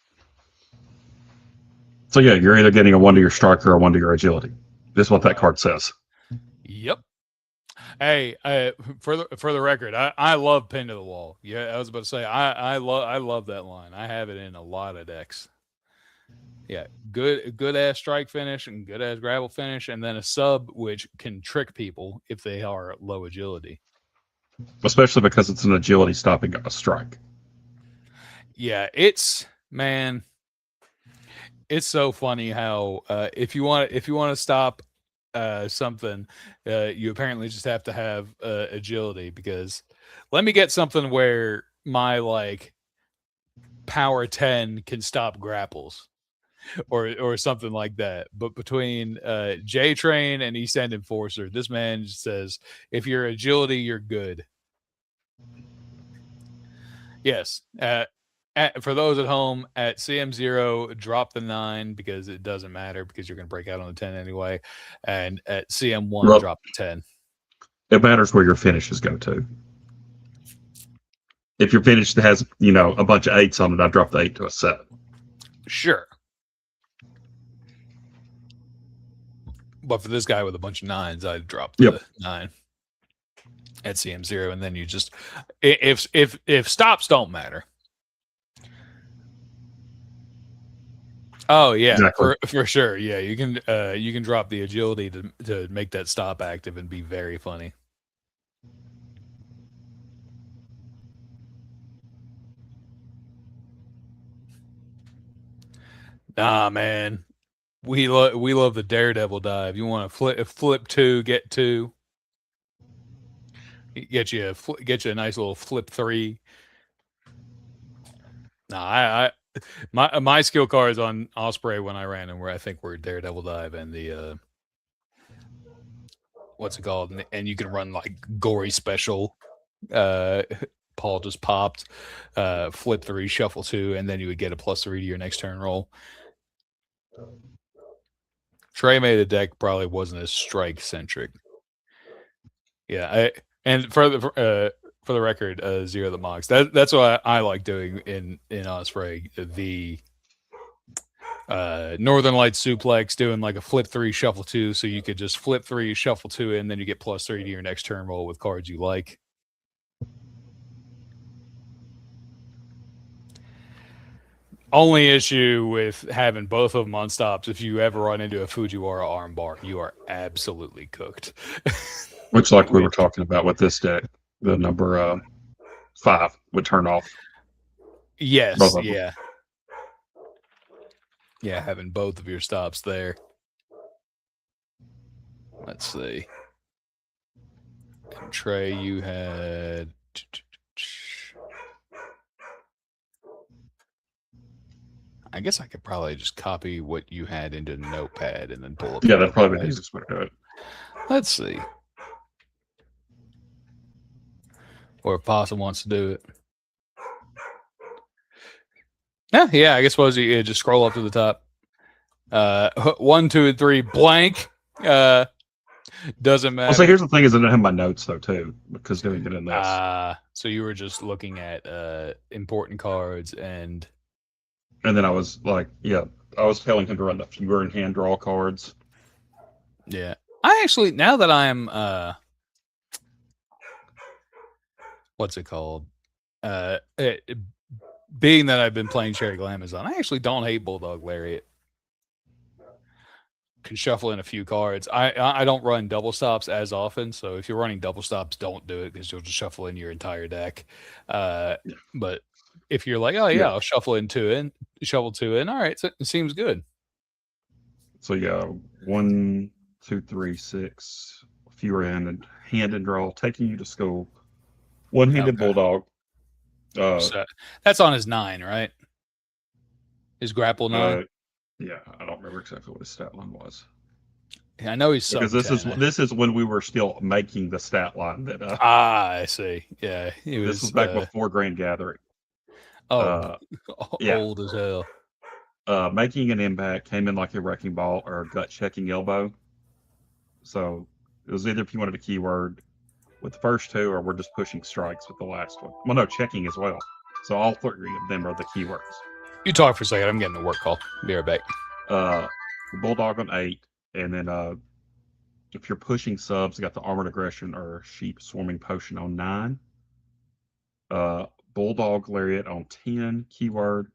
So yeah, you're either getting a 1 to your strike or a 1 to your agility. This is what that card says. Yep. Hey, for the record, I love pin to the wall. Yeah, I was about to say I love that line. I have it in a lot of decks. Yeah, good ass strike finish and good ass grapple finish, and then a sub which can trick people if they are low agility. Especially because it's an agility stopping a strike. Yeah, it's so funny how if you want to stop something, you apparently just have to have agility. Because let me get something where my like power 10 can stop grapples or something like that. But between J Train and East End Enforcer, this man just says if you're agility, you're good. Yes. For those at home, at CM0, drop the 9 because it doesn't matter because you're going to break out on the 10 anyway. And at CM1, drop the 10. It matters where your finishes go to. If your finish has, a bunch of 8s on it, I drop the 8 to a 7. Sure. But for this guy with a bunch of 9s, I'd drop the 9 at CM0. And then you just, if stops don't matter. Oh yeah, exactly. for sure. Yeah, you can drop the agility to make that stop active and be very funny. Nah, man, we love the Daredevil dive. You want to flip 2, get 2, get you a nice little flip 3. Nah, my skill cards on Osprey when I ran them were Daredevil dive and the what's it called, and you can run like gory special. Paul just popped, flip 3, shuffle 2, and then you would get a +3 to your next turn roll. Trey made a deck probably wasn't as strike centric. Yeah, and for the record, Zero the Mox. That's what I like doing in Osprey. The Northern Lights suplex, doing like a flip 3, shuffle 2, so you could just flip 3, shuffle 2, and then you get +3 to your next turn roll with cards you like. Only issue with having both of them on stops, if you ever run into a Fujiwara armbar, you are absolutely cooked. Which, like we were talking about with this deck, the number 5 would turn off. Yes, yeah. Yeah, having both of your stops there. Let's see. And Trey, you had... I guess I could probably just copy what you had into Notepad and then pull up. Yeah, that'd probably be the easiest way to do it. Let's see. Or if Possum wants to do it. Yeah, I guess you just scroll up to the top. 1, 2, and 3 blank. Doesn't matter. Well, so here's the thing: is I don't have my notes though too, because doing it in this. So you were just looking at important cards and then I was like, I was telling him to run the fewer and hand draw cards. Yeah, I actually, now that I'm what's it called? Being that I've been playing Cherry Glamazon, I actually don't hate Bulldog Lariat. Can shuffle in a few cards. I don't run double stops as often, so if you're running double stops, don't do it because you'll just shuffle in your entire deck. But if you're like, I'll shuffle in 2 in, shuffle 2 in, all right, so it seems good. So 1, 2, 3, 6, fewer hand and draw, taking you to school. One-handed Bulldog. So that's on his 9, right? His grapple 9. Yeah, I don't remember exactly what his stat line was. I know he's because something China. this is when we were still making the stat line that Ah, I see. Yeah, he this was was. back before Grand Gathering. Oh, Uh, yeah, old as hell. making an impact came in like a wrecking ball or a gut checking elbow. So it was either if you wanted a keyword with the first two, or we're just pushing strikes with the last one. Well, no, checking as well. So all three of them are the keywords. You talk for a second. I'm getting a work call. Be right back. Uh, Bulldog on 8, and then if you're pushing subs, you got the Armored Aggression or Sheep Swarming Potion on 9. Uh, Bulldog Lariat on 10, keyword.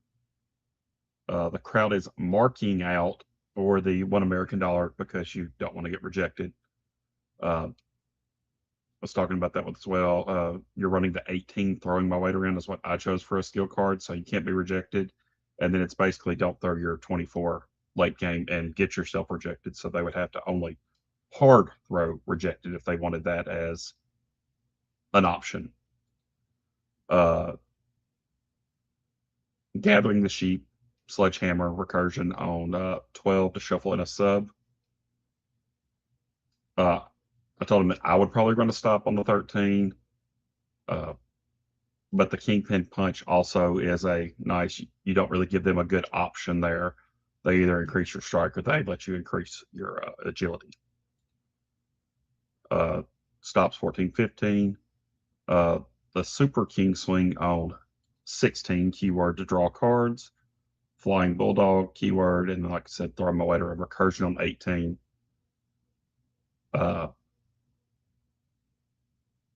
The crowd is marking out, or the $1 American because you don't want to get rejected. I was talking about that one as well. You're running the 18, throwing my weight around is what I chose for a skill card, so you can't be rejected. And then it's basically don't throw your 24 late game and get yourself rejected. So they would have to only hard throw rejected if they wanted that as an option. Uh, Gathering the sheep, sledgehammer, recursion on 12 to shuffle in a sub. Uh, I told him that I would probably run a stop on the 13. Uh, but the kingpin punch also is a nice. You don't really give them a good option there. They either increase your strike or they let you increase your agility. Uh, Stops 14, 15. Uh, the super king swing on 16, keyword to draw cards. Flying bulldog, keyword, and like I said, throw my way to a recursion on 18.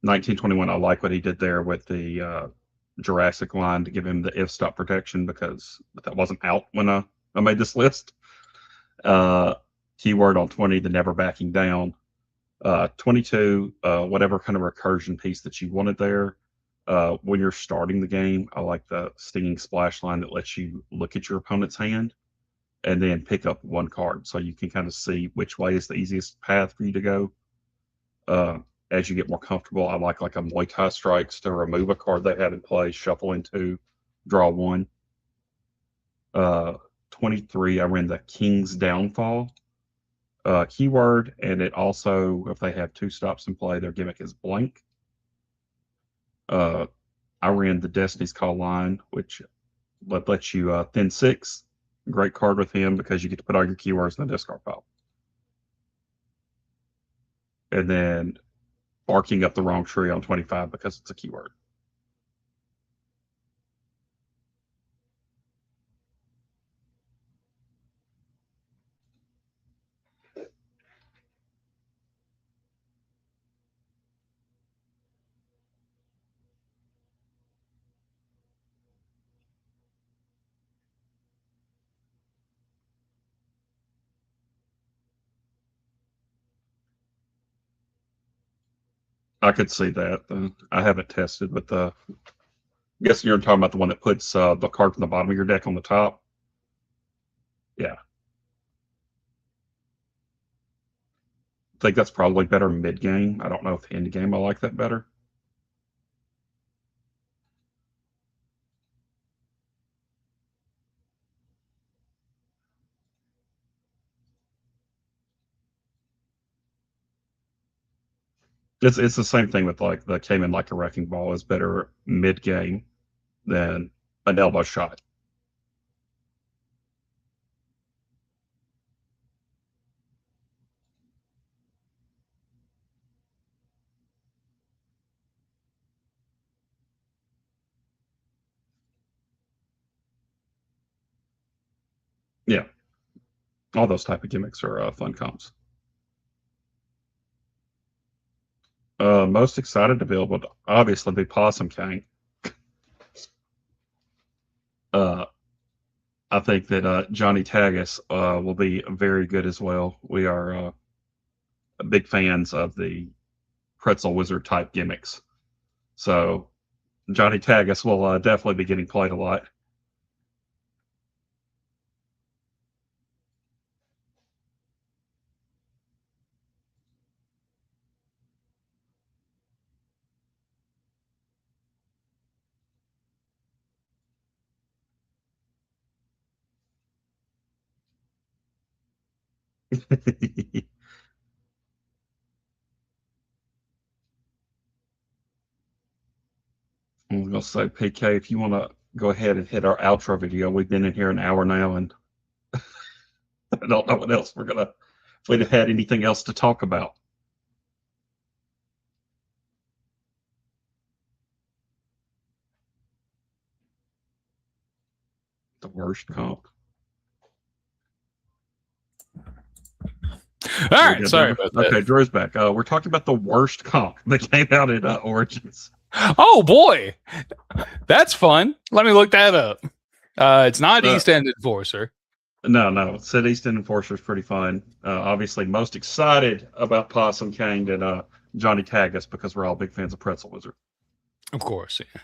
1921, I like what he did there with the Jurassic line to give him the if stop protection because that wasn't out when I made this list. Uh, Keyword on 20, the never backing down. 22, whatever kind of recursion piece that you wanted there. When you're starting the game, I like the stinging splash line that lets you look at your opponent's hand and then pick up one card so you can kind of see which way is the easiest path for you to go. Uh, as you get more comfortable, I like a Muay Thai strikes to remove a card they had in play, shuffle into, draw one. Uh, 23, I ran the King's Downfall keyword, and it also, if they have two stops in play, their gimmick is blank. Uh, I ran the Destiny's Call line, which lets you thin six. Great card with him because you get to put all your keywords in the discard pile. And then barking up the wrong tree on 25 because it's a keyword. I could see that. I haven't tested, but I'm guessing you're talking about the one that puts the card from the bottom of your deck on the top. Yeah, I think that's probably better mid game. I don't know if end game I like that better. It's the same thing with like the came in like a wrecking ball is better mid game than an elbow shot. Yeah, all those type of gimmicks are fun comps. Most excited to be able to obviously be Possum King. Uh, I think that Johnny Tagus will be very good as well. We are big fans of the pretzel wizard type gimmicks. So Johnny Tagus will definitely be getting played a lot. gonna say, PK, if you want to go ahead and hit our outro video, we've been in here an hour now, and I don't know what else if we'd have had anything else to talk about. The worst comp. All right, sorry about that. Okay, Drew's back. We're talking about the worst comp that came out at Origins. Oh boy, that's fun. Let me look that up. It's not East End Enforcer. No. Said East End Enforcer is pretty fun. Obviously, most excited about Possum King and Johnny Tagus because we're all big fans of Pretzel Wizard. Of course, yeah.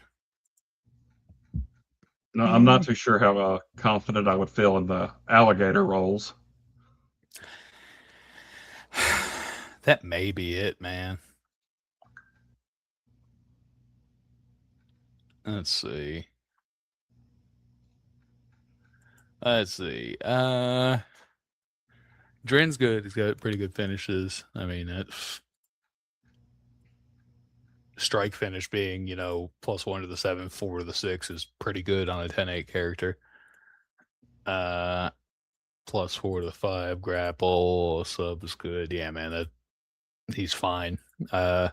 No, I'm not too sure how confident I would feel in the alligator roles. That may be it, man. Let's see. Dren's good. He's got pretty good finishes. I mean, that's strike finish being, +1 to the 7, 4 to the 6 is pretty good on a 10-8 character. +4 to the 5 grapple sub is good. Yeah, man, he's fine. And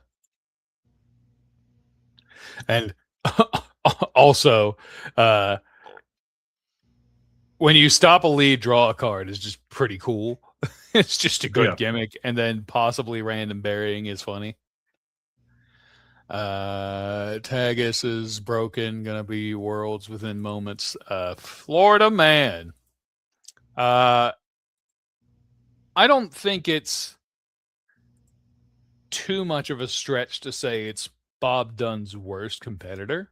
also, when you stop a lead, draw a card is just pretty cool. It's just a good gimmick, and then possibly random burying is funny. Tagus is broken, gonna be worlds within moments. Florida man. I don't think it's too much of a stretch to say it's Bob Dunn's worst competitor.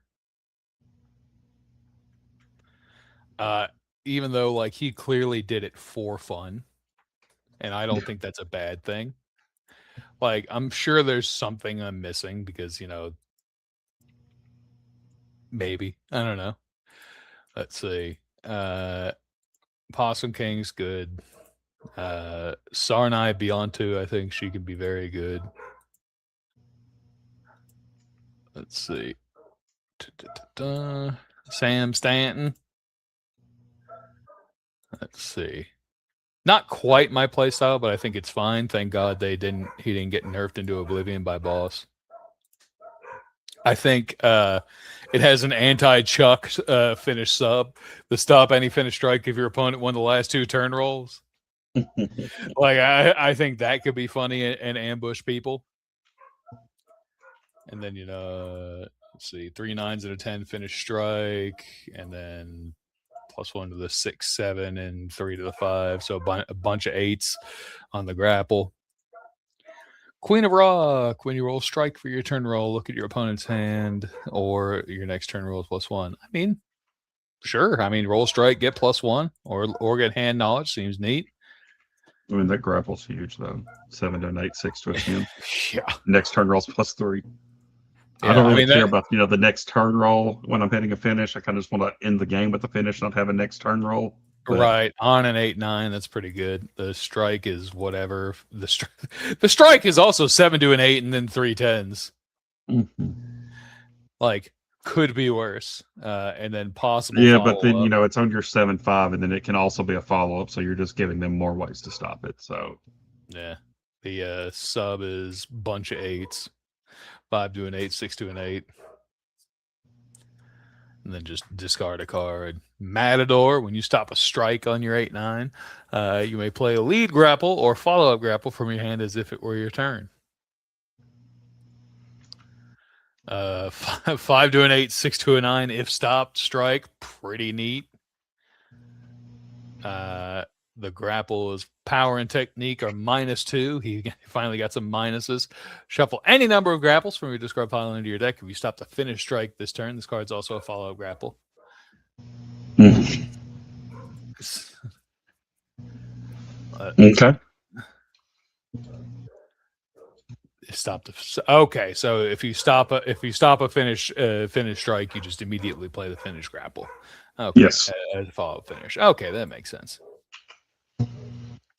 Even though like he clearly did it for fun, and I don't think that's a bad thing. Like, I'm sure there's something I'm missing because, maybe. I don't know. Let's see. Possum King's good. Sarnai Beyond 2, I think she can be very good. Let's see. Sam Stanton. Let's see. Not quite my playstyle, but I think it's fine. Thank God he didn't get nerfed into oblivion by boss. I think it has an anti-chuck finish sub. The stop any finish strike if your opponent won the last 2 turn rolls. Like I think that could be funny and ambush people. And then let's see, 3 9s and a 10 finish strike, and then +1 to the 6 7 and 3 to the 5. So a bunch of 8s on the grapple. Queen of Rock. When you roll strike for your turn roll, look at your opponent's hand, or your next turn roll is +1. I mean, sure. I mean, roll strike, get +1, or get hand knowledge. Seems neat. I mean, that grapple's huge though. 7 to an 8, 6 to a 10. Yeah. Next turn roll's +3. Yeah, I don't really care about the next turn roll when I'm hitting a finish. I kind of just want to end the game with a finish, not have a next turn roll. Right, on an 8-9, that's pretty good. The strike is whatever. The strike is also 7 to an 8 and then 3 10s. Mm-hmm. Like, could be worse. And then possible. Yeah, but then it's on your 7-5, and then it can also be a follow up. So you're just giving them more ways to stop it. So yeah, the sub is bunch of 8s, 5 to an 8, 6 to an 8. And then just discard a card. Matador, when you stop a strike on your 8-9, you may play a lead grapple or follow-up grapple from your hand as if it were your turn. 5 to an 8, 6 to a 9, if stopped, strike. Pretty neat. The grapple is power and technique are -2. He finally got some minuses. Shuffle any number of grapples from your discard pile into your deck. If you stop the finish strike this turn, this card's also a follow-up grapple. Okay. Okay, so if you stop a finish strike, you just immediately play the finish grapple. Okay, yes, as a follow-up finish. Okay, that makes sense.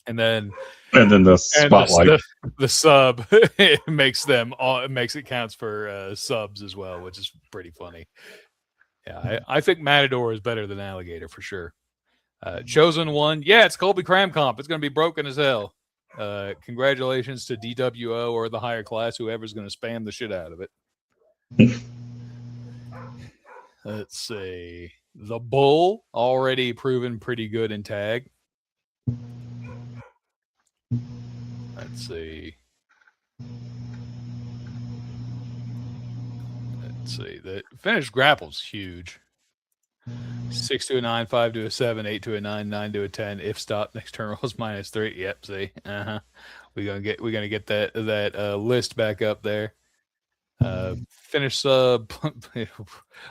and then And then the and spotlight. the sub it makes them all. It makes it counts for subs as well, which is pretty funny. Yeah, I think Matador is better than Alligator for sure. Chosen one, yeah, it's Colby Cram Comp. It's going to be broken as hell. Congratulations to DWO or the higher class, whoever's going to spam the shit out of it. Let's see. The Bull, already proven pretty good in tag. Let's see. The finished grapple's huge. 6 to a 9, 5 to a 7, 8 to a 9, 9 to a 10. If stop, next turn rolls -3. Yep, see. We're gonna get that list back up there. Finish sub.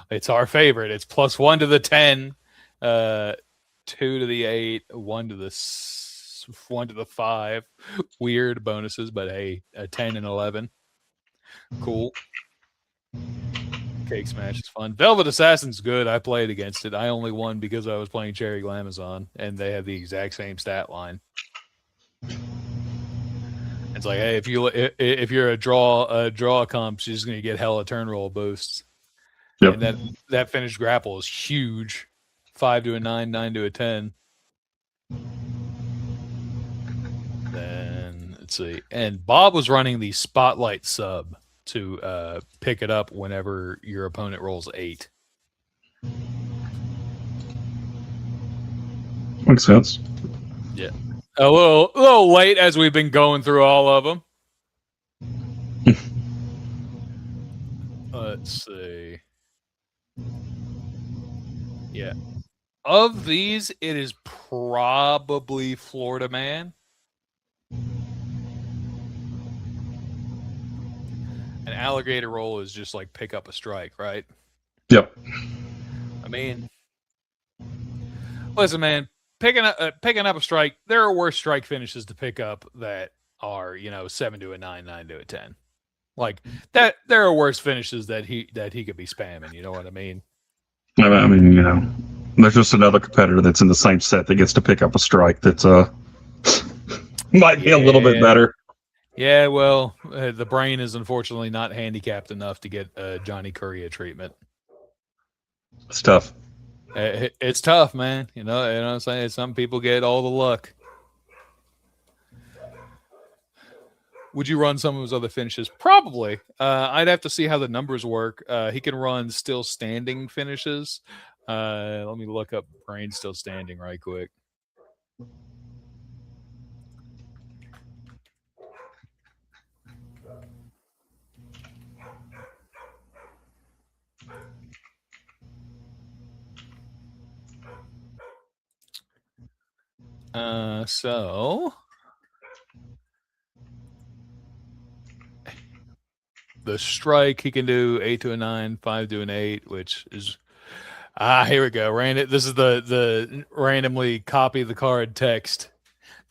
It's our favorite. It's +1 to the 10, 2 to the 8, 1 to the 1 to the 5. Weird bonuses, but hey, a 10 and 11. Cool. Cake Smash is fun. Velvet Assassin's good. I played against it. I only won because I was playing Cherry Glamazon, and they have the exact same stat line. It's like, hey, if you're a draw comp, you're just gonna get hella turn roll boosts. Yep. And that finished grapple is huge. 5 to a 9, 9 to a 10. Then let's see. And Bob was running the Spotlight sub to pick it up whenever your opponent rolls 8. Makes sense. Yeah. A little late as we've been going through all of them. Let's see. Yeah. Of these, it is probably Florida Man. An alligator roll is just like pick up a strike, right? Yep. I mean, listen, man, picking up a strike. There are worse strike finishes to pick up that are 7 to a 9, 9 to a 10. Like that, there are worse finishes that he could be spamming. You know what I mean? I mean, there's just another competitor that's in the same set that gets to pick up a strike that's might be a little bit better. Yeah, well, the brain is unfortunately not handicapped enough to get Johnny Courier treatment. It's tough. It's tough, man. You know what I'm saying? Some people get all the luck. Would you run some of his other finishes? Probably. I'd have to see how the numbers work. He can run still standing finishes. Let me look up brain still standing right quick. So the strike he can do 8 to a 9, 5 to an 8, which is here we go. This is the randomly copy the card text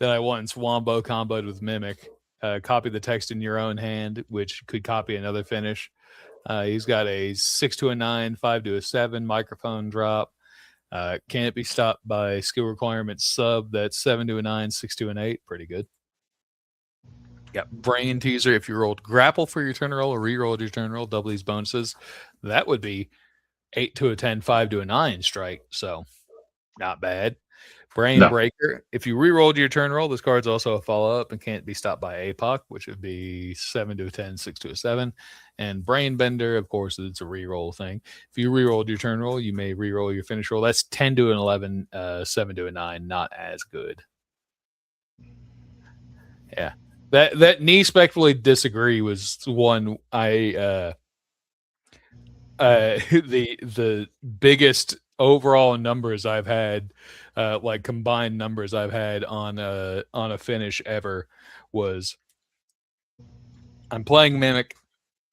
that I once wombo comboed with Mimic. Copy the text in your own hand, which could copy another finish. He's got a 6 to a 9, 5 to a 7 microphone drop. Can't be stopped by skill requirements sub. That's 7 to a 9, 6 to an 8. Pretty good. Got brain teaser. If you rolled grapple for your turn roll or re-rolled your turn roll, double these bonuses. That would be 8 to a 10, 5 to a 9 strike. So not bad. Brain Breaker. If you re-rolled your turn roll, this card's also a follow-up and can't be stopped by APOC, which would be 7 to a 10, 6 to a 7. And Brain Bender, of course, it's a re-roll thing. If you re-rolled your turn roll, you may re-roll your finish roll. That's 10 to an 11, 7 to a 9. Not as good. Yeah. That knee spectrally disagree was one I the biggest overall numbers I've had, like combined numbers I've had on a finish ever was I'm playing Mimic,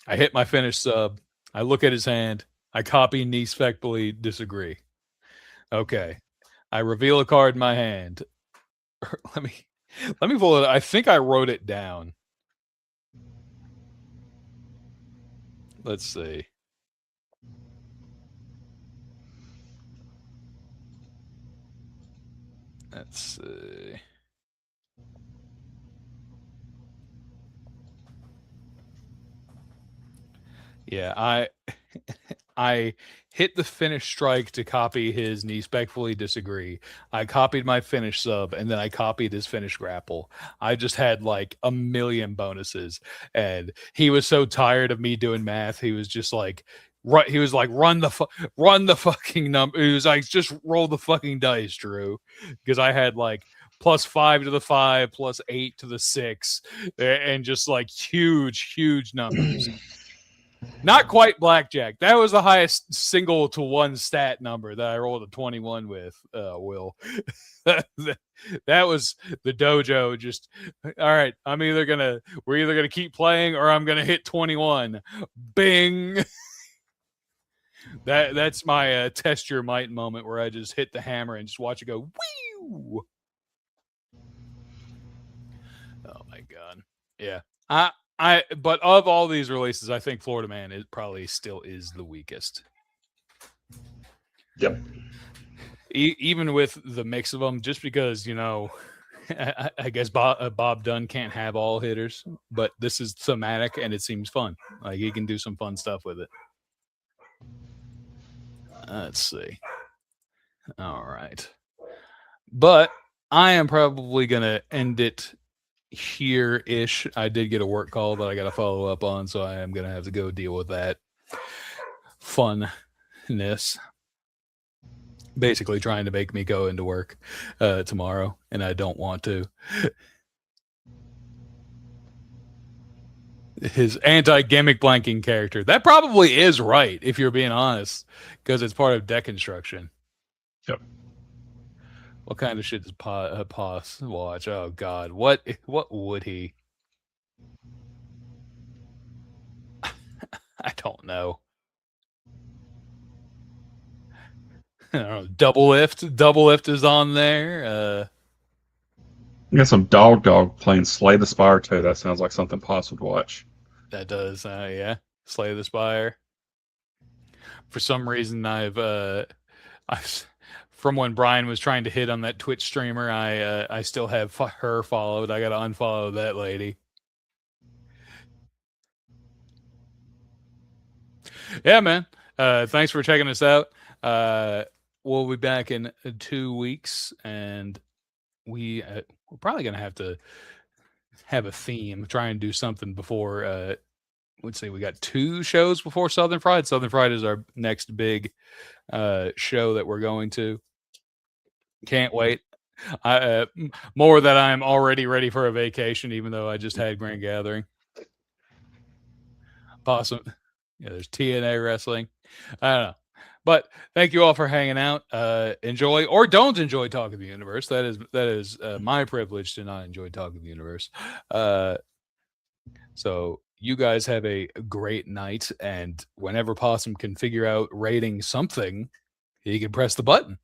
I hit my finish sub, I look at his hand, I copy knee spectrally disagree. Okay. I reveal a card in my hand. let me pull it. I think I wrote it down. Let's see. Let's see. Yeah, I hit the finish strike to copy his respectfully disagree. I copied my finish sub and then I copied his finish grapple. I just had like a million bonuses and he was so tired of me doing math. He was just like he was like run the fucking number. He was like just roll the fucking dice, Drew, because I had like +5 to the 5 +8 to the 6 and just like huge numbers. Not quite blackjack. That was the highest single to one stat number that I rolled a 21 with, Will. That was the dojo just all right, we're either gonna keep playing or I'm gonna hit 21. Bing. That's my test your might moment where I just hit the hammer and just watch it go whew. Oh my god. Yeah. But of all these releases, I think Florida Man is probably still is the weakest. Yep. Even with the mix of them, just because I guess Bob Dunn can't have all hitters, but this is thematic and it seems fun. Like he can do some fun stuff with it. Let's see. All right, but I am probably gonna end it here-ish. I did get a work call that I got to follow up on, so I am gonna have to go deal with that funness. Basically trying to make me go into work tomorrow, and I don't want to. His anti-gimmick blanking character. That probably is right, if you're being honest, because it's part of deconstruction. Yep. What kind of shit does Poss watch? Oh God, what would he? I don't know. I don't know. Double Lift is on there. You got some dog playing Slay the Spire too. That sounds like something Poss would watch. That does, yeah. Slay the Spire. For some reason, I've from when Brian was trying to hit on that Twitch streamer, I still have her followed. I got to unfollow that lady. Yeah, man. Thanks for checking us out. We'll be back in 2 weeks, and we're probably gonna have to have a theme. Try and do something before. Let's see, we got 2 shows before Southern Fried. Southern Fried is our next big show that we're going to. Can't wait. More that I'm already ready for a vacation, even though I just had Grand Gathering. Awesome. Yeah, there's TNA wrestling. I don't know. But thank you all for hanging out. Enjoy or don't enjoy Talk of the Universe. That is my privilege to not enjoy Talk of the Universe. So you guys have a great night, and whenever Possum can figure out rating something, he can press the button.